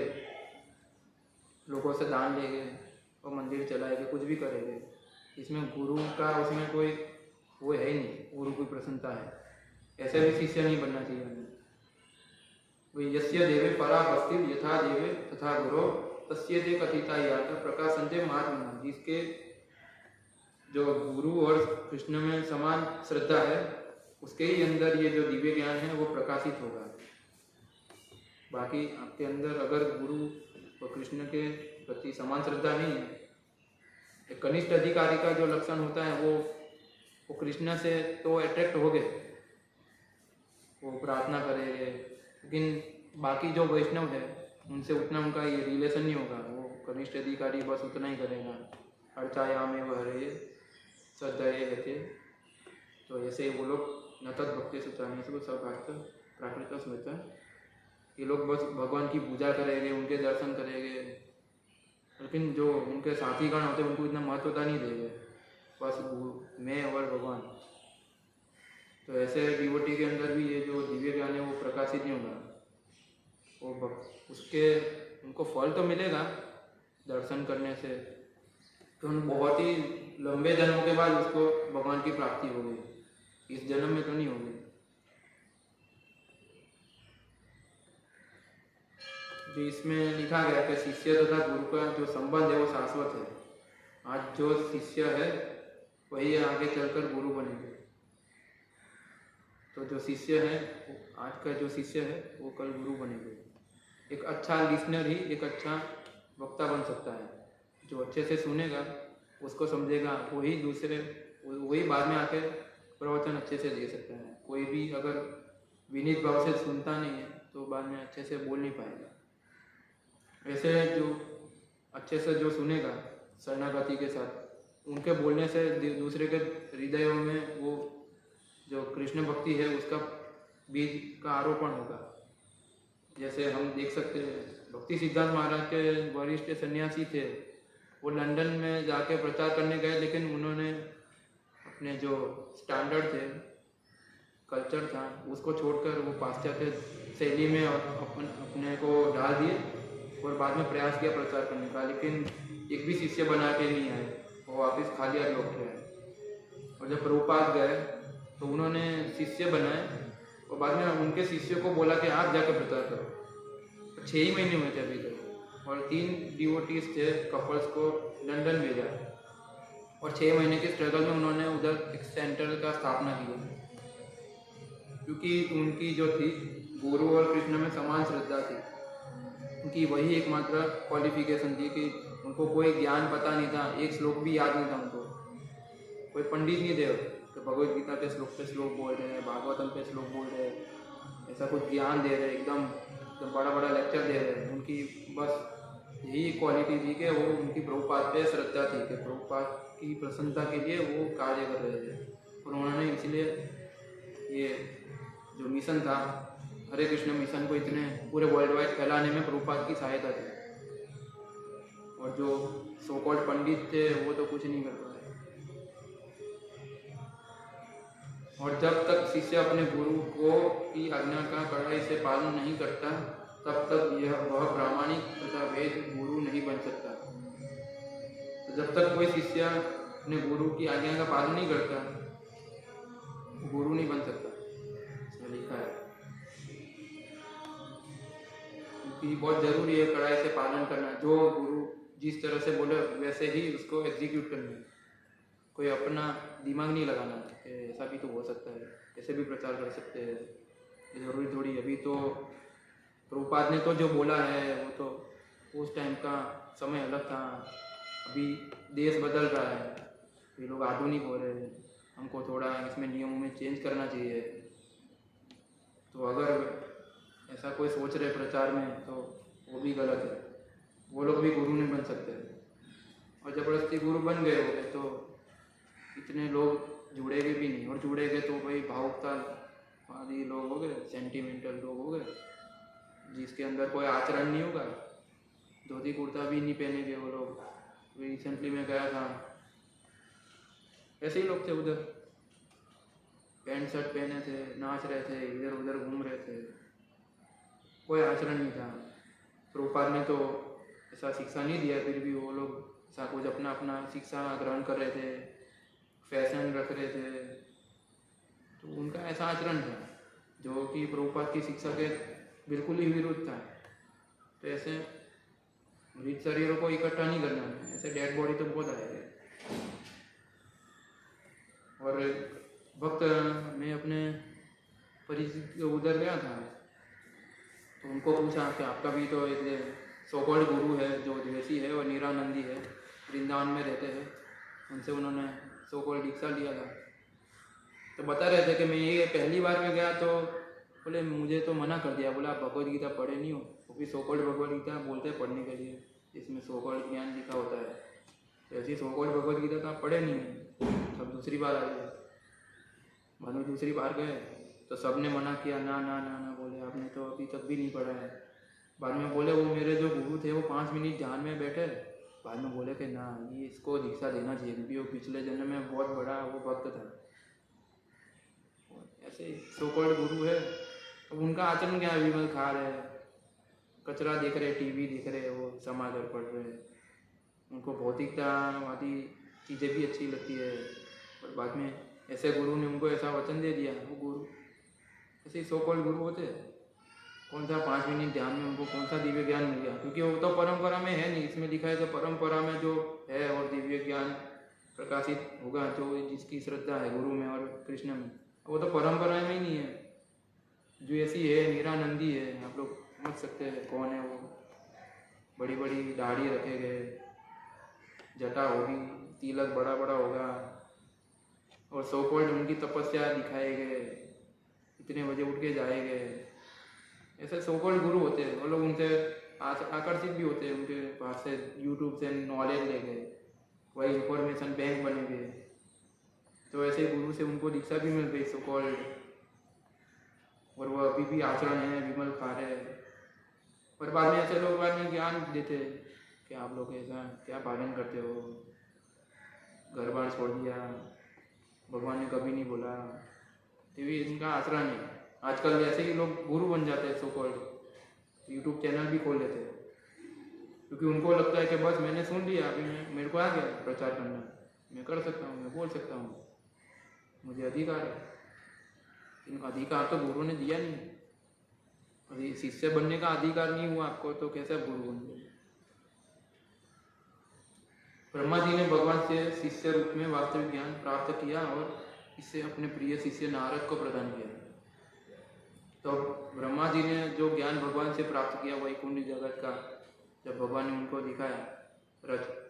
लोगों से दान लेंगे और मंदिर चलाएंगे, कुछ भी करेंगे। इसमें गुरु का उसमें कोई वो है ही नहीं, गुरु की प्रसन्नता है। ऐसे भी शिष्य नहीं बनना चाहिए हमें। वही यस्य देवे परा भक्ति यथा देवे तथा गुरु तस्य ते कथिता यात प्रकाशन्ते महात्मा, जिसके जो गुरु और कृष्ण में समान श्रद्धा है उसके ही अंदर ये जो दिव्य ज्ञान है वो प्रकाशित होगा। बाकी आपके अंदर अगर गुरु और कृष्ण के प्रति समान श्रद्धा नहीं है, एक कनिष्ठ अधिकारी का जो लक्षण होता है वो कृष्ण से तो अट्रैक्ट हो गए, वो प्रार्थना करेंगे, लेकिन बाकी जो वैष्णव है उनसे उतना उनका ये रिलेशन नहीं होगा। वो कनिष्ठ अधिकारी बस उतना ही करेगा, अर्चायामे हरे सदये गते। तो ऐसे वो लोग न तद भक्ति सुचाने से सर्वार्थ प्राकृत स्मृत, ये लोग बस भगवान की पूजा करेंगे, उनके दर्शन करेंगे, लेकिन जो उनके साथीगण होते हैं उनको इतना महत्वता नहीं देंगे, बस मैं और भगवान। तो ऐसे डिवोटी के अंदर भी ये जो दिव्य ज्ञान है वो प्रकाशित नहीं होगा। वो उसके उनको फल तो मिलेगा दर्शन करने से, तो बहुत ही लंबे जन्मों के बाद उसको भगवान की प्राप्ति होगी, इस जन्म में तो नहीं होगी। जो इसमें लिखा गया कि शिष्य तथा गुरु का जो संबंध है वो शाश्वत है। आज जो शिष्य है वही आगे चलकर गुरु बनेंगे। तो जो शिष्य है, आज का जो शिष्य है वो कल गुरु बनेंगे। एक अच्छा लिसनर ही एक अच्छा वक्ता बन सकता है। जो अच्छे से सुनेगा, उसको समझेगा, वही बाद में आके प्रवचन अच्छे से दे सकता है। कोई भी अगर विनीत भाव से सुनता नहीं है तो बाद में अच्छे से बोल नहीं पाएगा। ऐसे जो अच्छे से जो सुनेगा शरणागति के साथ, उनके बोलने से दूसरे के हृदयों में वो जो कृष्ण भक्ति है उसका बीज का आरोपण होगा। जैसे हम देख सकते हैं भक्ति सिद्धांत महाराज के वरिष्ठ सन्यासी थे, वो लंदन में जाके प्रचार करने गए, लेकिन उन्होंने अपने जो स्टैंडर्ड थे, कल्चर था, उसको छोड़कर वो पाश्चात्य शैली में अपने को डाल दिए और बाद में प्रयास किया प्रचार करने का, लेकिन एक भी शिष्य बना के नहीं आए, वो वापस खाली हाथ लौट के आए। और जब प्रभुपाद गए तो उन्होंने शिष्य बनाए और बाद में उनके शिष्यों को बोला कि आप जाकर प्रचार करो। 6 ही महीने हुए थे अभी तक, और 3 डिवोटीज थे, कपल्स को लंदन भेजा। और 6 महीने के स्ट्रगल में उन्होंने उधर एक सेंटर का स्थापना किया, क्योंकि उनकी जो थी गुरु और कृष्ण में समान श्रद्धा थी। उनकी वही एकमात्र क्वालिफिकेशन थी कि उनको कोई ज्ञान पता नहीं था, एक श्लोक भी याद नहीं था उनको, कोई पंडित नहीं थे तो भगवत गीता पे श्लोक बोल रहे हैं, भागवतम पे श्लोक बोल रहे हैं, ऐसा कुछ ज्ञान दे रहे हैं, एकदम बड़ा बड़ा लेक्चर दे रहे हैं। उनकी बस यही क्वालिटी थी कि वो उनकी प्रभुपाद पे श्रद्धा थी कि प्रभुपाद की प्रसन्नता के लिए वो कार्य कर रहे थे। और उन्होंने इसलिए ये जो मिशन था हरे कृष्ण मिशन को इतने पूरे वर्ल्ड वाइड फैलाने में प्रभुपाद की सहायता थी। और जो सो कॉल्ड पंडित थे वो तो कुछ नहीं कर पाए। और जब तक शिष्य अपने गुरु को की आज्ञा का कड़ाई से पालन नहीं करता तब तक वह प्रामाणिक तथा वेद गुरु नहीं बन सकता। तो जब तक कोई शिष्य अपने गुरु की आज्ञा का पालन नहीं करता गुरु नहीं बन सकता, इसमें लिखा है। क्योंकि बहुत जरूरी है कड़ाई से पालन करना, जो गुरु जिस तरह से बोले वैसे ही उसको एग्जीक्यूट करना है। कोई अपना दिमाग नहीं लगाना कि ऐसा भी तो हो सकता है, ऐसे भी प्रचार कर सकते हैं, ये जरूरी थोड़ी। अभी तो प्रभुपाद ने तो जो बोला है वो तो उस टाइम का समय अलग था, अभी देश बदल रहा है, ये लोग आधुनिक हो रहे हैं, हमको थोड़ा इसमें नियमों में चेंज करना चाहिए। तो अगर ऐसा कोई सोच रहे प्रचार में तो वो भी गलत है, वो लोग भी गुरु नहीं बन सकते। और जबरदस्ती गुरु बन गए होंगे तो इतने लोग जुड़ेंगे भी नहीं, और जुड़ेंगे तो भाई भावुकतावादी लोग हो गए, सेंटिमेंटल लोग हो गए, जिसके अंदर कोई आचरण नहीं होगा, धोती कुर्ता भी नहीं पहनेंगे वो लोग। रिसेंटली मैं गया था, ऐसे ही लोग थे उधर, पैंट शर्ट पहने थे, नाच रहे थे, इधर उधर घूम रहे थे, कोई आचरण नहीं था। प्रभुपाद ने तो ऐसा शिक्षा नहीं दिया, फिर भी वो लोग ऐसा कुछ अपना अपना शिक्षा ग्रहण कर रहे थे, फैशन रख रहे थे। तो उनका ऐसा आचरण था जो कि प्रभुपाद की शिक्षा के बिल्कुल ही विरुद्ध था। तो ऐसे मृत शरीरों को इकट्ठा नहीं करना है, ऐसे डेड बॉडी तो बहुत आएगा। और वक्त मैं अपने परिचित उधर गया था तो उनको पूछा कि आपका भी तो एक सो कॉल्ड गुरु है जो द्वेषी है और निरानंदी है, वृंदावन में रहते हैं, उनसे उन्होंने सो कॉल्ड दीक्षा लिया था। तो बता रहे थे कि मैं ये पहली बार में गया तो बोले मुझे तो मना कर दिया, बोला आप भगवद गीता पढ़े नहीं हो, वो भी सो कॉल्ड भगवद गीता बोलते हैं पढ़ने के लिए, इसमें सो कॉल्ड ज्ञान लिखा होता है। तो ऐसी सो कॉल्ड भगवद गीता तो आप पढ़े नहीं है। तब दूसरी बार आए, बाद में दूसरी बार गए तो सबने मना किया, ना ना ना ना, बोले आपने तो अभी तक भी नहीं पढ़ा है। बाद में बोले वो मेरे जो गुरु थे वो 5 मिनट ध्यान में बैठे, बाद में बोले कि ना ये इसको दीक्षा देना चाहिए क्योंकि वो पिछले जन्म में बहुत बड़ा वो भक्त था। ऐसे सो कॉल्ड गुरु है, अब उनका आचरण क्या है, विमल खा रहे, कचरा देख रहे, टीवी देख रहे, वो समाचार पढ़ रहे, उनको भौतिकतावादी चीज़ें भी अच्छी लगती है। और बाद में ऐसे गुरु ने उनको ऐसा वचन दे दिया, वो गुरु ऐसे सो कॉल्ड गुरु होते हैं, कौन सा 5 मिनट ध्यान में उनको कौन सा दिव्य ज्ञान मिल गया, क्योंकि वो तो परंपरा में है नहीं। इसमें लिखा है कि परंपरा में जो है और दिव्य ज्ञान प्रकाशित होगा जो जिसकी श्रद्धा है गुरु में और कृष्ण में, वो तो परंपरा में ही नहीं है। जो ऐसी है निरानंदी है, आप लोग समझ सकते हैं कौन है वो, बड़ी बड़ी दाढ़ी रखे गए, जटा होगी, तिलक बड़ा बड़ा होगा, और सो कॉल्ड उनकी तपस्या दिखाए गए, इतने बजे उठ के जाए गए। ऐसे सो कॉल्ड गुरु होते हैं, वो लोग उनसे आकर्षित भी होते हैं, उनके पास से यूट्यूब से नॉलेज ले गए, वही इंफॉर्मेशन बैंक बने गए। तो ऐसे गुरु से उनको दीक्षा भी मिल गई सो कॉल्ड, और वो अभी भी आचरण है, विमल खा रहे हैं। और बाद में ऐसे लोग बाद में ज्ञान देते कि आप लोग ऐसा क्या पालन करते हो, घर बार छोड़ दिया, भगवान ने कभी नहीं बोला, तो भी इनका आचरण है। आजकल ऐसे ही लोग गुरु बन जाते हैं, सो कॉल्ड यूट्यूब चैनल भी खोल लेते हैं, क्योंकि उनको लगता है कि बस मैंने सुन लिया, अभी मेरे को आ गया प्रचार करना, मैं कर सकता हूँ, मैं बोल सकता हूँ, मुझे अधिकार है। इनका अधिकार तो गुरु ने दिया नहीं, अभी शिष्य बनने का अधिकार नहीं हुआ आपको, तो कैसे गुरु बन गए। ब्रह्मा जी ने भगवान से शिष्य रूप में वास्तविक ज्ञान प्राप्त किया और इसे अपने प्रिय शिष्य नारद को प्रदान किया। तो ब्रह्मा जी ने जो ज्ञान भगवान से प्राप्त किया वैकुंठ जगत का, जब भगवान ने उनको दिखाया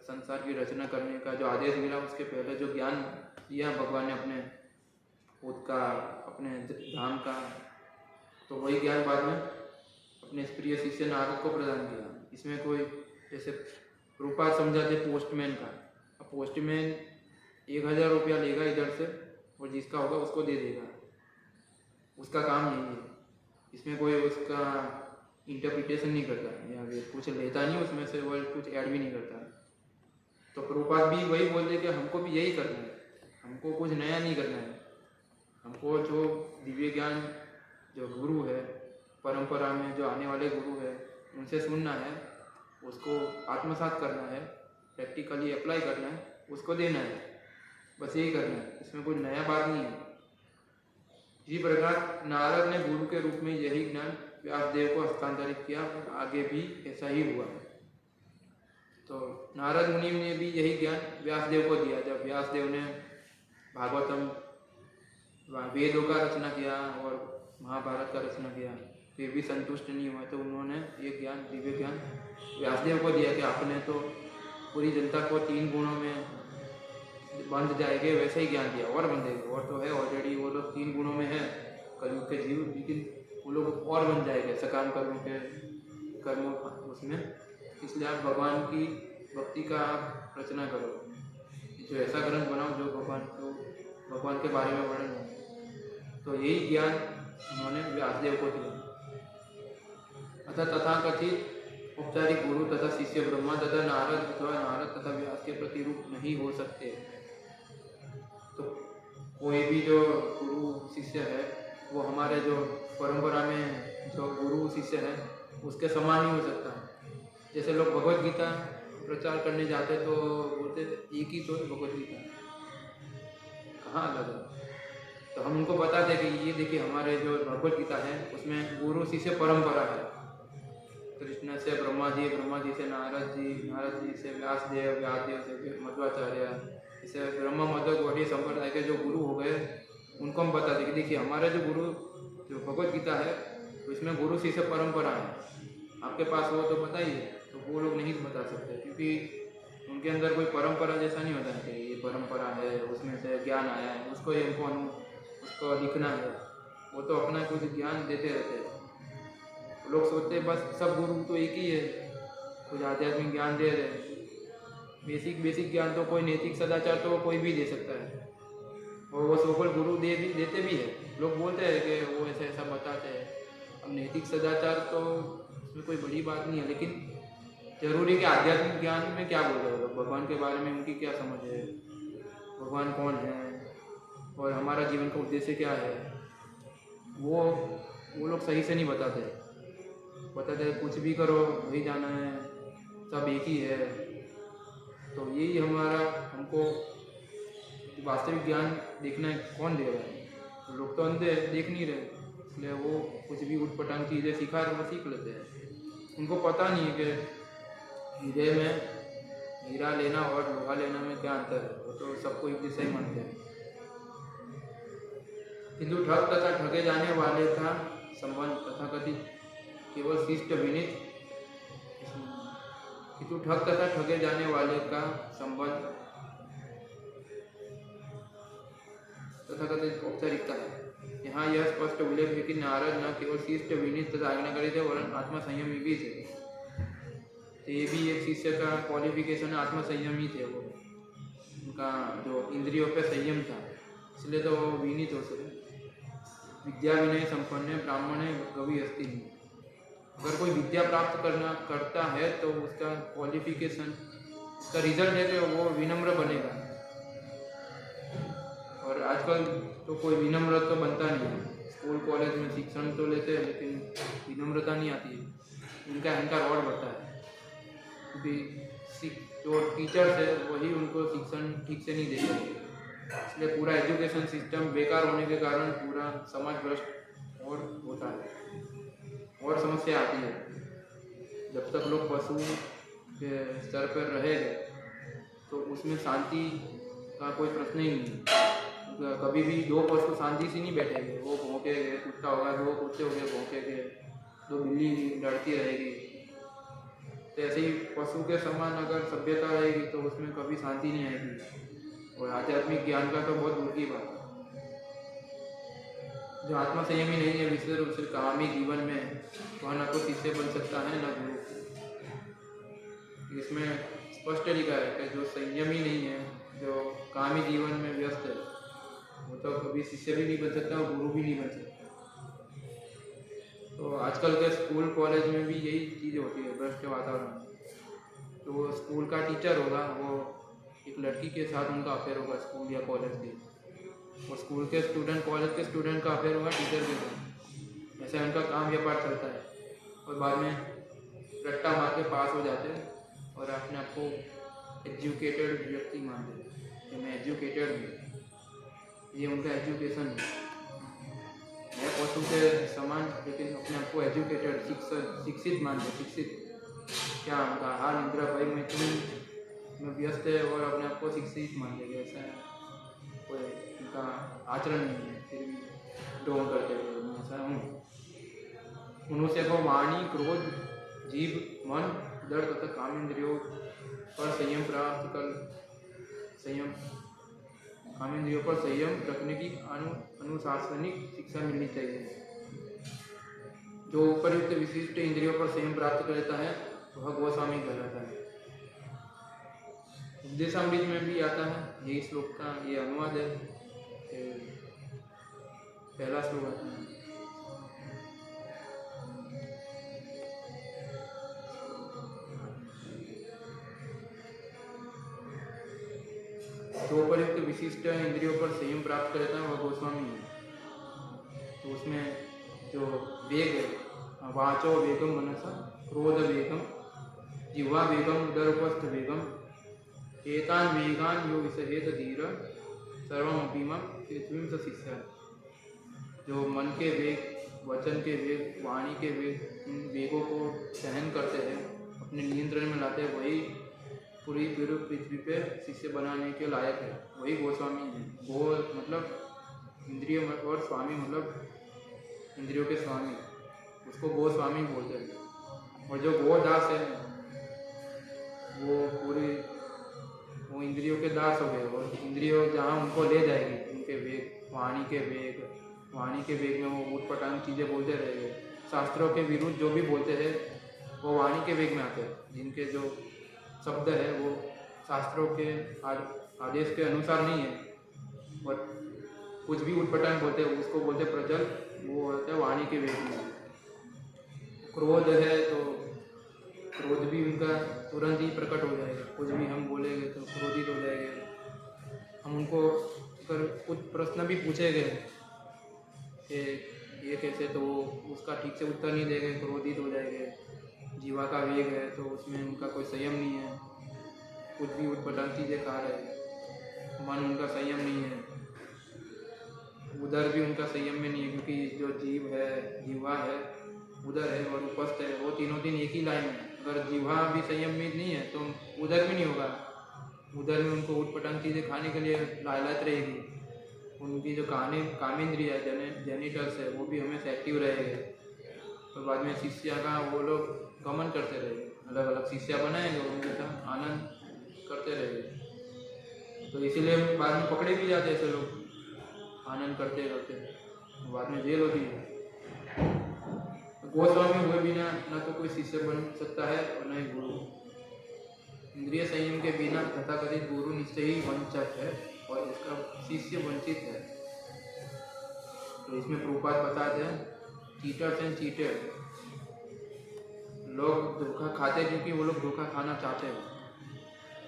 संसार की रचना करने का जो आदेश मिला, उसके पहले जो ज्ञान दिया भगवान ने अपने खुद का, अपने धाम का, तो वही ज्ञान बाद में अपने प्रिय शिष्य नारद को प्रदान किया। इसमें कोई जैसे रूपा समझाते पोस्टमैन का, अब पोस्टमैन 1000 रुपया लेगा इधर से और जिसका होगा उसको दे देगा, उसका काम यही है। इसमें कोई उसका इंटरप्रिटेशन नहीं करता या कुछ लेता नहीं उसमें से, वो कुछ ऐड भी नहीं करता। तो प्रभुपाद भी वही बोलते कि हमको भी यही करना है, हमको कुछ नया नहीं करना है, हमको जो दिव्य ज्ञान जो गुरु है, परंपरा में जो आने वाले गुरु है, उनसे सुनना है, उसको आत्मसात करना है, प्रैक्टिकली अप्लाई करना है, उसको देना है, बस यही करना है। इसमें कोई नया बात नहीं है। इसी प्रकार नारद ने गुरु के रूप में यही ज्ञान व्यासदेव को हस्तांतरित किया और आगे भी ऐसा ही हुआ। तो नारद मुनि ने भी यही ज्ञान व्यासदेव को दिया। जब व्यासदेव ने भागवतम वेदों का रचना किया और महाभारत का रचना किया, फिर भी संतुष्ट नहीं हुआ, तो उन्होंने ये ज्ञान, दिव्य ज्ञान व्यासदेव को दिया कि आपने तो पूरी जनता को 3 गुणों में बंध जाएंगे वैसे ही ज्ञान दिया, और बंधेगा, और तो है ऑलरेडी वो लोग 3 गुणों में है कलयुग के जीव, लेकिन वो लोग और बन जाएंगे सकाम कर्मों के कर्मों उसमें। इसलिए आप भगवान की भक्ति का आप रचना करो, जो ऐसा ग्रंथ बनाओ जो भगवान के बारे में वर्णन हो। तो यही ज्ञान उन्होंने व्यासदेव को दिया। अतः तथाकथित औपचारिक गुरु तथा शिष्य ब्रह्मा तथा नारद अथवा नारद तथा व्यास के प्रतिरूप नहीं हो सकते। तो कोई भी जो गुरु शिष्य है वो हमारे जो परंपरा में जो गुरु शिष्य है उसके समान नहीं हो सकता। जैसे लोग भगवत गीता प्रचार करने जाते तो बोलते एक ही तो है भगवत गीता, कहाँ अलग है। तो हम उनको बताते कि ये देखिए हमारे जो भगवत गीता है उसमें गुरु शिष्य परंपरा है। कृष्ण से ब्रह्मा जी, ब्रह्मा जी से नारद जी, नारद जी से व्यासदेव, व्यासदेव से मध्वाचार्य, इसे ब्रह्मा मध्व गौड़ीय संप्रदाय के जो गुरु हो गए उनको हम बताते कि देखिए हमारे जो गुरु जो भगवत गीता है उसमें गुरु शिष्य परंपरा है, आपके पास हो तो बताइए। तो वो लोग नहीं बता सकते क्योंकि उनके अंदर कोई परंपरा जैसा नहीं होता है कि ये परंपरा है उसमें से ज्ञान आया है उसको उसको लिखना है। वो तो अपना कुछ ज्ञान देते रहते हैं। लोग सोचते हैं बस सब गुरु तो एक ही है, कुछ आध्यात्मिक ज्ञान दे रहे हैं। बेसिक ज्ञान तो कोई नैतिक सदाचार तो कोई भी दे सकता है और वो सोकल गुरु देते भी है। लोग बोलते हैं कि वो ऐसा ऐसा बताते हैं। अब नैतिक सदाचार तो उसमें कोई बड़ी बात नहीं है, लेकिन जरूरी है कि आध्यात्मिक ज्ञान में क्या बोल रहे हो, भगवान के बारे में उनकी क्या समझ है, भगवान कौन है और हमारा जीवन का उद्देश्य क्या है, वो लोग सही से नहीं बताते कुछ भी करो वही जाना है, सब एक ही है। तो यही हमको वास्तविक ज्ञान देखना है, कौन दे रहा है। तो लोग तो अंधे देख नहीं रहे, इसलिए वो कुछ भी उठपटांग चीज़ें सिखा रहे वो सीख लेते हैं। उनको पता नहीं है कि हीरे में हीरा लेना और लोहा लेना में क्या अंतर है, वो तो सबको एक जैसा ही मानते हैं। किंतु ठग तथा ठगे जाने वाले का संबंध तथाकथित केवल शिष्ट विनीत, किंतु ठग तथा ठगे जाने वाले का संबंध तथाकथित औपचारिकता है। यहाँ यह स्पष्ट उल्लेख है कि नारद न केवल शिष्ट विनीत तथा आज्ञाकारी थे वरन आत्मसंयमी भी थे। तो ये भी एक शिष्य का क्वालिफिकेशन आत्मसंयमी थे। वो उनका जो इंद्रियों पे संयम था, इसलिए तो वो विनीत हो सके। विद्या विनय संपन्न ब्राह्मण कवि अस्ति नहीं। अगर कोई विद्या प्राप्त करता है तो उसका क्वालिफिकेशन, उसका रिजल्ट है कि वो विनम्र बनेगा। और आजकल तो कोई विनम्र तो बनता नहीं है। स्कूल कॉलेज में शिक्षण तो लेते हैं लेकिन विनम्रता नहीं आती है, उनका अहंकार और बढ़ता है क्योंकि जो टीचर्स है वही उनको शिक्षण ठीक से नहीं दे रहे। इसलिए पूरा एजुकेशन सिस्टम बेकार होने के कारण पूरा समाज भ्रष्ट और होता है और समस्या आती है। जब तक लोग पशु के स्तर पर रहेंगे तो उसमें शांति का कोई प्रश्न ही नहीं है। कभी भी दो पशु शांति से नहीं बैठेंगे, वो भौंकेंगे, कुत्ता होगा दो कुत्ते हो गए भौंकेंगे, दो बिल्ली लड़ती रहेगी। तो ऐसे ही पशु के समान अगर सभ्यता रहेगी तो उसमें कभी शांति नहीं आएगी। और आध्यात्मिक ज्ञान का तो बहुत दूर की बात है। जो आत्मा संयमी नहीं है विशेष रूप से कामी जीवन में, वह न तो शिष्य बन सकता है न गुरु। इसमें स्पष्ट लिखा है कि जो संयमी नहीं है, जो कामी जीवन में व्यस्त है, वो तो कभी शिष्य भी नहीं बन सकता और गुरु भी नहीं बन सकता। तो आजकल के स्कूल कॉलेज में भी यही चीज़ होती है, भ्रष्ट वातावरण। तो वो स्कूल का टीचर होगा, वो एक लड़की के साथ उनका अफेयर होगा स्कूल या कॉलेज के, और स्कूल के स्टूडेंट कॉलेज के स्टूडेंट का अफेयर होगा टीचर के साथ। ऐसे उनका काम व्यापार चलता है और बाद में रट्टा मार के पास हो जाते हैं और अपने आप को एजुकेटेड व्यक्ति मानते हैं कि मैं एजुकेटेड हूँ। ये उनका एजुकेशन है, मैं पशु के समान, लेकिन अपने आप को एजुकेटेड शिक्षित मानते। शिक्षित क्या उनका हाल निद्रा भाई में व्यस्त है और अपने आप को शिक्षित मान लेंगे। ऐसा कोई उनका आचरण नहीं है, फिर भी ढोंग करते हुए ऐसा हूँ। मनुष्य को वाणी, क्रोध, जीव, मन, दर्द तथा काम इंद्रियों पर संयम प्राप्त कर काम इंद्रियों पर संयम रखने की अनुशासनिक शिक्षा मिलनी चाहिए। जो उपयुक्त विशिष्ट इंद्रियों पर संयम प्राप्त करता है वह गोस्वामी कहलाता है। उपदेशामृत में भी आता है, यही श्लोक का ये अनुवाद है। पहला श्लोक आता है, जो उपयुक्त विशिष्ट इंद्रियों पर संयम प्राप्त करता है वह गोस्वामी है। तो उसमें जो वेग है, वाचो वेगम मनसा, क्रोध वेगम, जिह्वा वेगम, उदरोपस्थ वेगम, एतान वेगान यो विषहेत धीर सर्वमपि मम पृथ्वीं स शिष्य। जो मन के वेग, वचन के वेग, वाणी के वेग, इन वेगों को सहन करते हैं, अपने नियंत्रण में लाते हैं, वही पूरी पृथ्वी पे शिष्य बनाने के लायक है। वही गोस्वामी है। गो मतलब इंद्रियों में, और स्वामी मतलब इंद्रियों के स्वामी, उसको गोस्वामी बोलते हैं। और जो गोदास है वो इंद्रियों के दास हो गए, और इंद्रियों जहाँ उनको ले जाएगी, उनके वेग, वाणी के वेग में वो उटपटांग चीज़ें बोलते रहेंगे। शास्त्रों के विरुद्ध जो भी बोलते हैं वो वाणी के वेग में आते हैं। जिनके जो शब्द है वो शास्त्रों के आदेश के अनुसार नहीं है, और कुछ भी उटपटांग बोलते हैं उसको बोलते प्रजल, वो होता है वाणी के वेग में। क्रोध है तो क्रोध भी उनका तुरंत ही प्रकट हो जाएगा। कुछ भी हम बोलेंगे तो क्रोधित हो जाएंगे। हम उनको अगर कुछ प्रश्न भी पूछे गए कि ये कैसे, तो वो उसका ठीक से उत्तर नहीं देंगे, क्रोधित हो जाएंगे। जीवा का वेग है तो उसमें उनका कोई संयम नहीं है, कुछ भी उटपटांग चीज़ें खा रहे हैं। मन उनका संयम नहीं है, उदर भी उनका संयम में नहीं है, क्योंकि जो जीव है, जीवा है, उदर है और उपस्थ है, वो तीनों तीन एक ही लाइन में। अगर जीवा भी संयम में नहीं है तो उदर भी नहीं होगा। उदर में उनको उटपटांग चीज़ें खाने के लिए लालच रहेगी। उनकी जो कामेंद्रिय है, जेनिटल्स है, वो भी हमेशा एक्टिव रहेंगे। तो बाद में शिष्या का वो लोग गमन करते रहेंगे, अलग अलग शिष्या बनाएंगे और उनके साथ आनंद करते रहेंगे। तो इसीलिए बाद में पकड़े भी जाते ऐसे लोग, आनंद करते करते बाद में जेल होती है। गोस्वामी हुए बिना न तो कोई शिष्य बन सकता है और न ही गुरु। इंद्रिय संयम के बिना तथाकथित गुरु निश्चय ही वंचित है और इसका शिष्य वंचित है। तो इसमें प्रभुपाद बताते हैं, चीटर्स एंड चीटेड। लोग धोखा खाते क्योंकि वो लोग धोखा खाना चाहते हैं,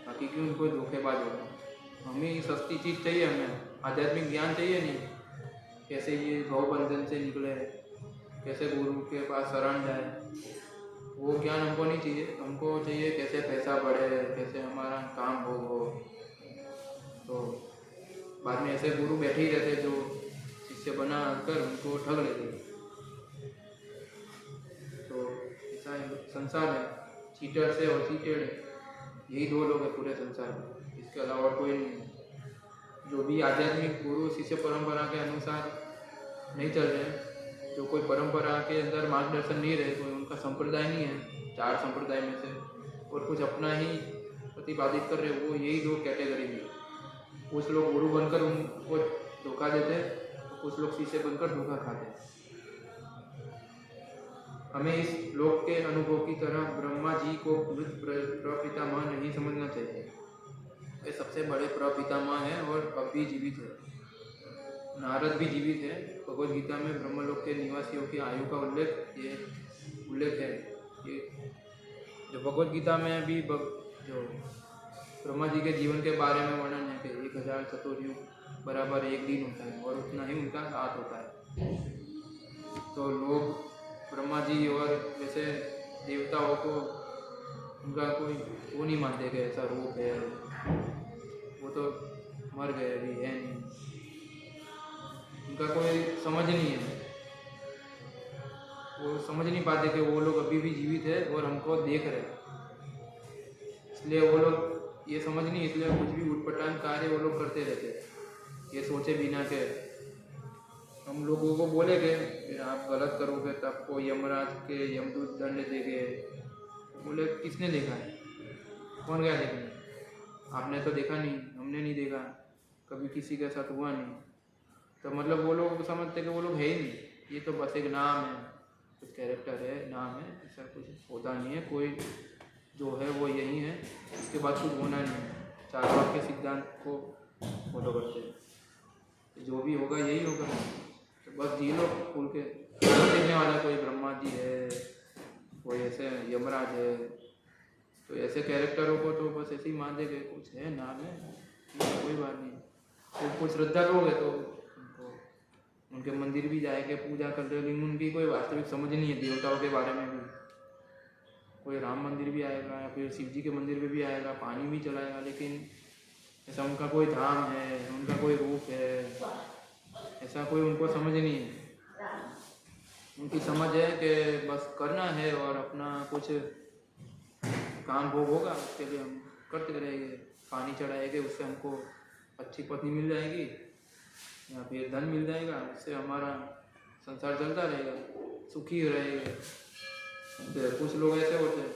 बाकी क्यों उनको धोखेबाज होगा। हमें सस्ती चीज़ चाहिए, हमें आध्यात्मिक ज्ञान चाहिए नहीं, कैसे ये भवबंधन से निकले, कैसे गुरु के पास शरण जाए, वो ज्ञान हमको नहीं चाहिए। हमको चाहिए कैसे पैसा बढ़े, कैसे हमारा काम हो। तो बाद में ऐसे गुरु बैठे ही रहते जो शिष्य बना कर उनको ठग लेते। तो ऐसा संसार है, चीटर से और चीटेड है। यही दो लोग हैं पूरे संसार में, इसके अलावा और कोई नहीं है। जो भी आध्यात्मिक गुरु शिष्य परंपरा के अनुसार नहीं चल रहे हैं, जो कोई परंपरा के अंदर मार्गदर्शन नहीं रहे, कोई उनका संप्रदाय नहीं है 4 संप्रदाय में से, और कुछ अपना ही प्रतिपादित कर रहे, वो यही दो कैटेगरी में। कुछ लोग गुरु बनकर उनको धोखा देते हैं, तो कुछ लोग शिष्य बनकर धोखा खाते हैं। हमें इस लोक के अनुभव की तरह ब्रह्मा जी को मृत प्रपितामह नहीं समझना चाहिए। वे सबसे बड़े प्रपितामह हैं और अब भी जीवित है। नारद भी जीवित है। भगवद गीता में ब्रह्मलोक के निवासियों की आयु का उल्लेख है। ये जो भगवद गीता में भी जो ब्रह्मा जी के जीवन के बारे में वर्णन है कि 1000 चतुर्युग बराबर 1 दिन होता है और उतना ही उनका रात होता है। तो लोग ब्रह्मा जी और वैसे देवताओं को उनका कोई वो नहीं मानते कि ऐसा रूप है, वो तो मर गए, अभी है नहीं, उनका कोई समझ नहीं है। वो समझ नहीं पाते कि वो लोग अभी भी जीवित है और हमको देख रहे हैं, इसलिए वो लोग ये समझ नहीं, इसलिए कुछ भी उटपटांग कार्य वो लोग करते रहते हैं ये सोचे बिना के हम लोगों को बोलेंगे आप गलत करोगे तो आपको यमराज के यमदूत दंड देंगे। बोले किसने देखा है, कौन गया देखने? आपने तो देखा नहीं, हमने नहीं देखा, कभी किसी के साथ हुआ नहीं। तो मतलब वो लोग समझते कि वो लोग है ही नहीं, ये तो बस एक नाम है, कुछ कैरेक्टर है, नाम है, ऐसा कुछ होता नहीं है। कोई जो है वो यही है, इसके बाद कुछ होना नहीं है। चारवाक के सिद्धांत को फॉलो करते हैं, जो भी होगा यही होगा। तो बस जी लो खुल के, देखने वाला कोई ब्रह्मा जी है, कोई ऐसे यमराज है, तो ऐसे कैरेक्टरों को तो बस ऐसे ही मान देंगे, कुछ है नाम है, कोई बात नहीं। तो कुछ श्रद्धा लोग है तो उनको उनके मंदिर भी जाएंगे, पूजा कर रहे, लेकिन उनकी कोई वास्तविक समझ नहीं है देवताओं के बारे में भी। कोई राम मंदिर भी आएगा या फिर शिव जी के मंदिर में भी आएगा, पानी भी चलाएगा, लेकिन ऐसा उनका कोई धाम है, उनका कोई रूप है, ऐसा कोई उनको समझ नहीं है। उनकी समझ है कि बस करना है और अपना कुछ काम भोग होगा, उसके लिए हम करते रहेंगे, पानी चढ़ाएंगे, उससे हमको अच्छी पत्नी मिल जाएगी या फिर धन मिल जाएगा, उससे हमारा संसार चलता रहेगा, सुखी रहेगा। तो कुछ लोग ऐसे होते हैं,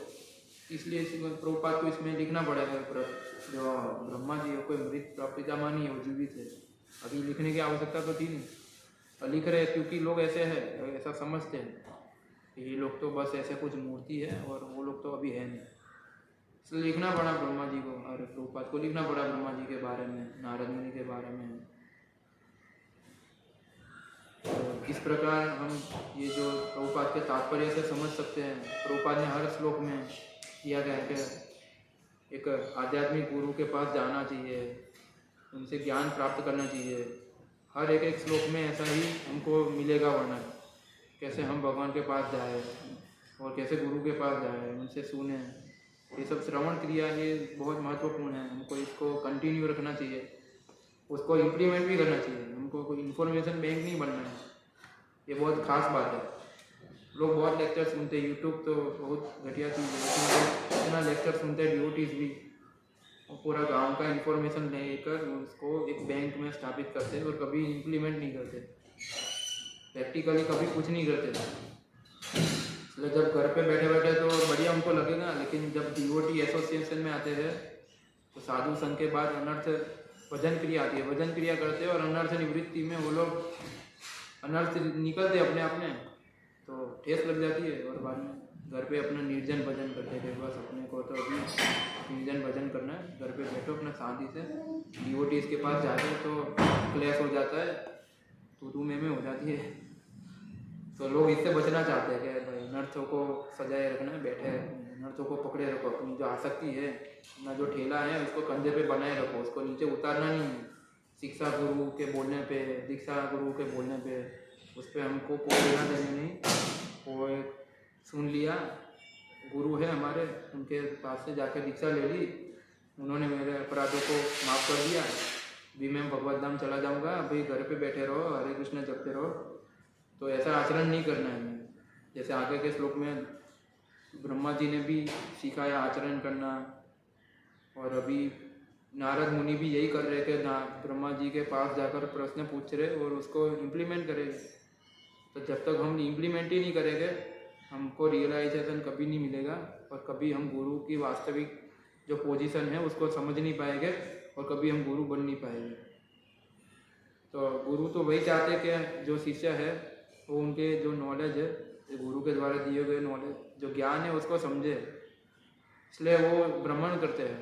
इसलिए प्रभुपाद को इसमें लिखना पड़ेगा जो ब्रह्मा जी कोई मृत प्रपितामह नहीं है, वो जीवित है। अभी लिखने की आवश्यकता तो थी नहीं, और लिख रहे क्योंकि लोग ऐसे हैं, ऐसा समझते हैं ये लोग तो बस ऐसे कुछ मूर्ति है और वो लोग तो अभी है नहीं, इसलिए लिखना पड़ा ब्रह्मा जी को। और प्रभुपाद को लिखना पड़ा ब्रह्मा जी के बारे में, नारद मुनि के बारे में। तो इस प्रकार हम ये जो प्रभुपाद के तात्पर्य से समझ सकते हैं। प्रभुपाद ने हर श्लोक में किया गया है कि एक आध्यात्मिक गुरु के पास जाना चाहिए, उनसे ज्ञान प्राप्त करना चाहिए। हर एक श्लोक में ऐसा ही हमको मिलेगा वर्णन, कैसे हम भगवान के पास जाए और कैसे गुरु के पास जाए, उनसे सुने। ये सब श्रवण क्रिया ये बहुत महत्वपूर्ण है, हमको इसको कंटिन्यू रखना चाहिए, उसको इम्प्लीमेंट भी करना चाहिए। हमको कोई इन्फॉर्मेशन बैंक नहीं बनना है, ये बहुत खास बात है। लोग बहुत लेक्चर सुनते हैं, यूट्यूब तो बहुत घटिया चीज़ है, लेकिन इतना लेक्चर सुनते हैं डिवोटीज भी, और पूरा गांव का इन्फॉर्मेशन लेकर उसको एक बैंक में स्थापित करते हैं और कभी इम्प्लीमेंट नहीं करते, प्रैक्टिकली कभी कुछ नहीं करते। इसलिए जब घर पे बैठे बैठे तो बढ़िया हमको लगेगा, लेकिन जब डिवोटी एसोसिएशन में आते हैं तो साधु संघ के बाद अनर्थ भजन क्रिया आती है, भजन क्रिया करते हैं और अनर्थ निवृत्ति में वो लोग अनर्थ निकलते अपने अपने, तो ठेस लग जाती है। और बाद में घर पे अपना निर्जन भजन करते थे, बस अपने को तो अभी निर्जन भजन करना है, घर पे बैठो अपना शांति से। डिवोटी इसके पास जाते तो क्लेश हो जाता है, तू में हो जाती है। तो लोग इससे बचना चाहते हैं कि भाई अनर्थों को सजाए रखना है, बैठे अनर्थों को पकड़े रखो, अपनी जो आसक्ति है, अपना जो ठेला है उसको कंधे पे बनाए रखो, उसको नीचे उतारना नहीं है। शिक्षा गुरु के बोलने पे, दीक्षा गुरु के बोलने पे, उस पर हमको कोई लेना देना नहीं। वो सुन लिया, गुरु है हमारे, उनके पास से जाकर दीक्षा ले ली, उन्होंने मेरे अपराधों को माफ़ कर दिया, अभी मैं भगवत धाम चला जाऊँगा, अभी घर पे बैठे रहो, हरे कृष्ण जपते रहो। तो ऐसा आचरण नहीं करना है। जैसे आगे के श्लोक में ब्रह्मा जी ने भी सिखाया आचरण करना, और अभी नारद मुनि भी यही कर रहे कि ब्रह्मा जी के पास जाकर प्रश्न पूछ रहे और उसको इम्प्लीमेंट करेंगे। तो जब तक हम इम्प्लीमेंट ही नहीं करेंगे हमको रियलाइजेशन कभी नहीं मिलेगा और कभी हम गुरु की वास्तविक जो पोजीशन है उसको समझ नहीं पाएंगे और कभी हम गुरु बन नहीं पाएंगे। तो गुरु तो वही चाहते कि जो शिष्य है वो उनके जो नॉलेज है, गुरु के द्वारा दिए गए नॉलेज, जो ज्ञान है उसको समझे। इसलिए वो भ्रमण करते हैं,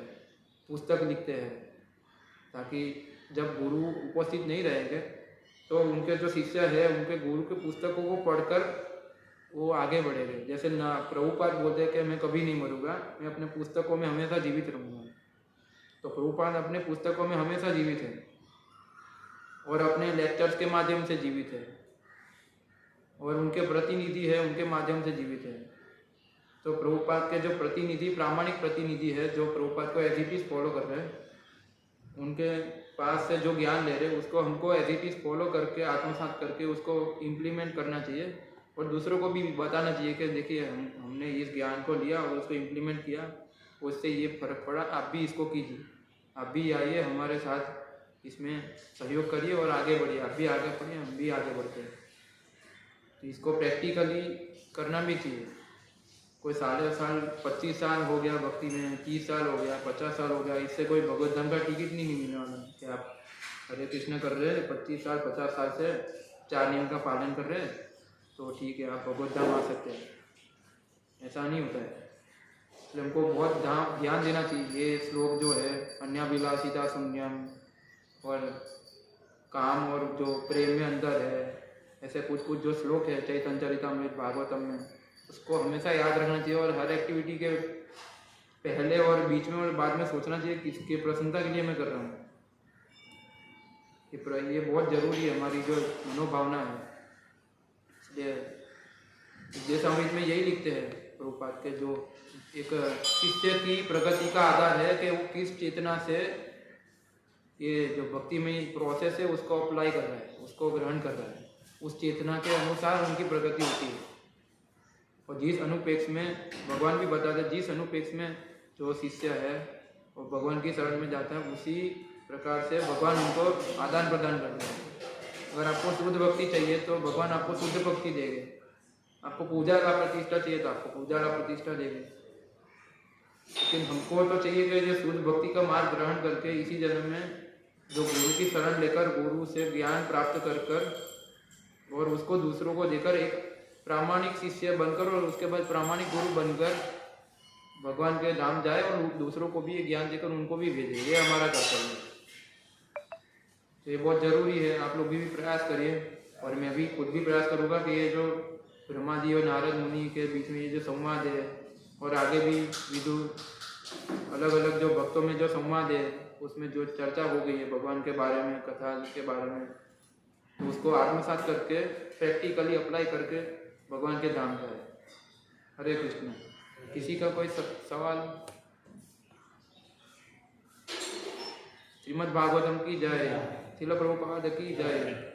पुस्तक लिखते हैं, ताकि जब गुरु उपस्थित नहीं रहेंगे तो उनके जो शिष्य है उनके गुरु के पुस्तकों को पढ़कर वो आगे बढ़ेंगे। जैसे ना प्रभुपाद बोलते हैं कि मैं कभी नहीं मरूंगा, मैं अपने पुस्तकों में हमेशा जीवित रहूँगा। तो प्रभुपाद अपने पुस्तकों में हमेशा जीवित है और अपने लेक्चर्स के माध्यम से जीवित है और उनके प्रतिनिधि है उनके माध्यम से जीवित है। तो प्रभुपाद के जो प्रतिनिधि, प्रामाणिक प्रतिनिधि है जो प्रभुपाद को एज इट इज फॉलो कर रहे हैं, उनके पास से जो ज्ञान ले रहे हैं उसको हमको एज इट इज फॉलो करके आत्मसात करके उसको इम्प्लीमेंट करना चाहिए और दूसरों को भी बताना चाहिए कि देखिए हमने इस ज्ञान को लिया और उसको इम्प्लीमेंट किया, उससे ये फर्क पड़ा, आप भी इसको कीजिए, आप भी आइए हमारे साथ इसमें सहयोग करिए और आगे बढ़िए, आप भी आगे बढ़िए हम भी आगे बढ़ते हैं। तो इसको प्रैक्टिकली करना भी चाहिए। कोई साल 25 साल हो गया भक्ति में, 30 साल हो गया, 50 साल हो गया, इससे कोई भगवत धाम का टिकट नहीं मिलने वाला कि आप हरे कृष्ण कर रहे हैं 25 साल 50 साल से 4 नियम का पालन कर रहे हैं तो ठीक है आप भगवत धाम आ सकते हैं। ऐसा नहीं होता है। इसलिए हमको बहुत ध्यान देना चाहिए। ये श्लोक जो है अन्याभिलाषिता शून्यम और काम और जो प्रेम में अंदर है, ऐसे कुछ जो श्लोक है चैतन्य चरितामृत भागवतम में, उसको हमेशा याद रखना चाहिए और हर एक्टिविटी के पहले और बीच में और बाद में सोचना चाहिए किसके प्रसन्नता के लिए मैं कर रहा हूँ। ये बहुत ज़रूरी है हमारी जो मनोभावना है। इसलिए विद्यासामृत में यही लिखते हैं प्रभुपाद के, जो एक शिष्य की प्रगति का आधार है कि वो किस चेतना से ये जो भक्ति में प्रोसेस है उसको अप्लाई कर रहा है, उसको ग्रहण कर रहा है, उस चेतना के अनुसार उनकी प्रगति होती है। और जिस अनुपेक्ष में भगवान भी बताते हैं, जिस अनुपेक्ष में जो शिष्य है वो भगवान की शरण में जाता है, उसी प्रकार से भगवान उनको आदान प्रदान करते हैं। अगर आपको शुद्ध भक्ति चाहिए तो भगवान आपको शुद्ध भक्ति देंगे, आपको पूजा का प्रतिष्ठा चाहिए तो आपको पूजा का प्रतिष्ठा देंगे। लेकिन हमको तो चाहिए कि जो शुद्ध भक्ति का मार्ग ग्रहण करके इसी जन्म में जो गुरु की शरण लेकर गुरु से ज्ञान प्राप्त कर और उसको दूसरों को देकर एक प्रामाणिक शिष्य बनकर और उसके बाद प्रामाणिक गुरु बनकर भगवान के धाम जाए और दूसरों को भी ये ज्ञान देकर उनको भी भेजे। ये हमारा कर्तव्य है। तो ये बहुत ज़रूरी है। आप लोग भी प्रयास करिए और मैं भी खुद भी प्रयास करूँगा कि ये जो ब्रह्मा जी और नारद मुनि के बीच में ये जो संवाद है और आगे भी विदु अलग अलग जो भक्तों में जो संवाद है उसमें जो चर्चा हो गई है भगवान के बारे में, कथा के बारे में, तो उसको आत्मसात करके प्रैक्टिकली अप्लाई करके भगवान के धाम जाए। हरे कृष्ण। किसी का कोई सवाल? श्रीमद् भागवतम की जय। श्रील प्रभुपाद की जय।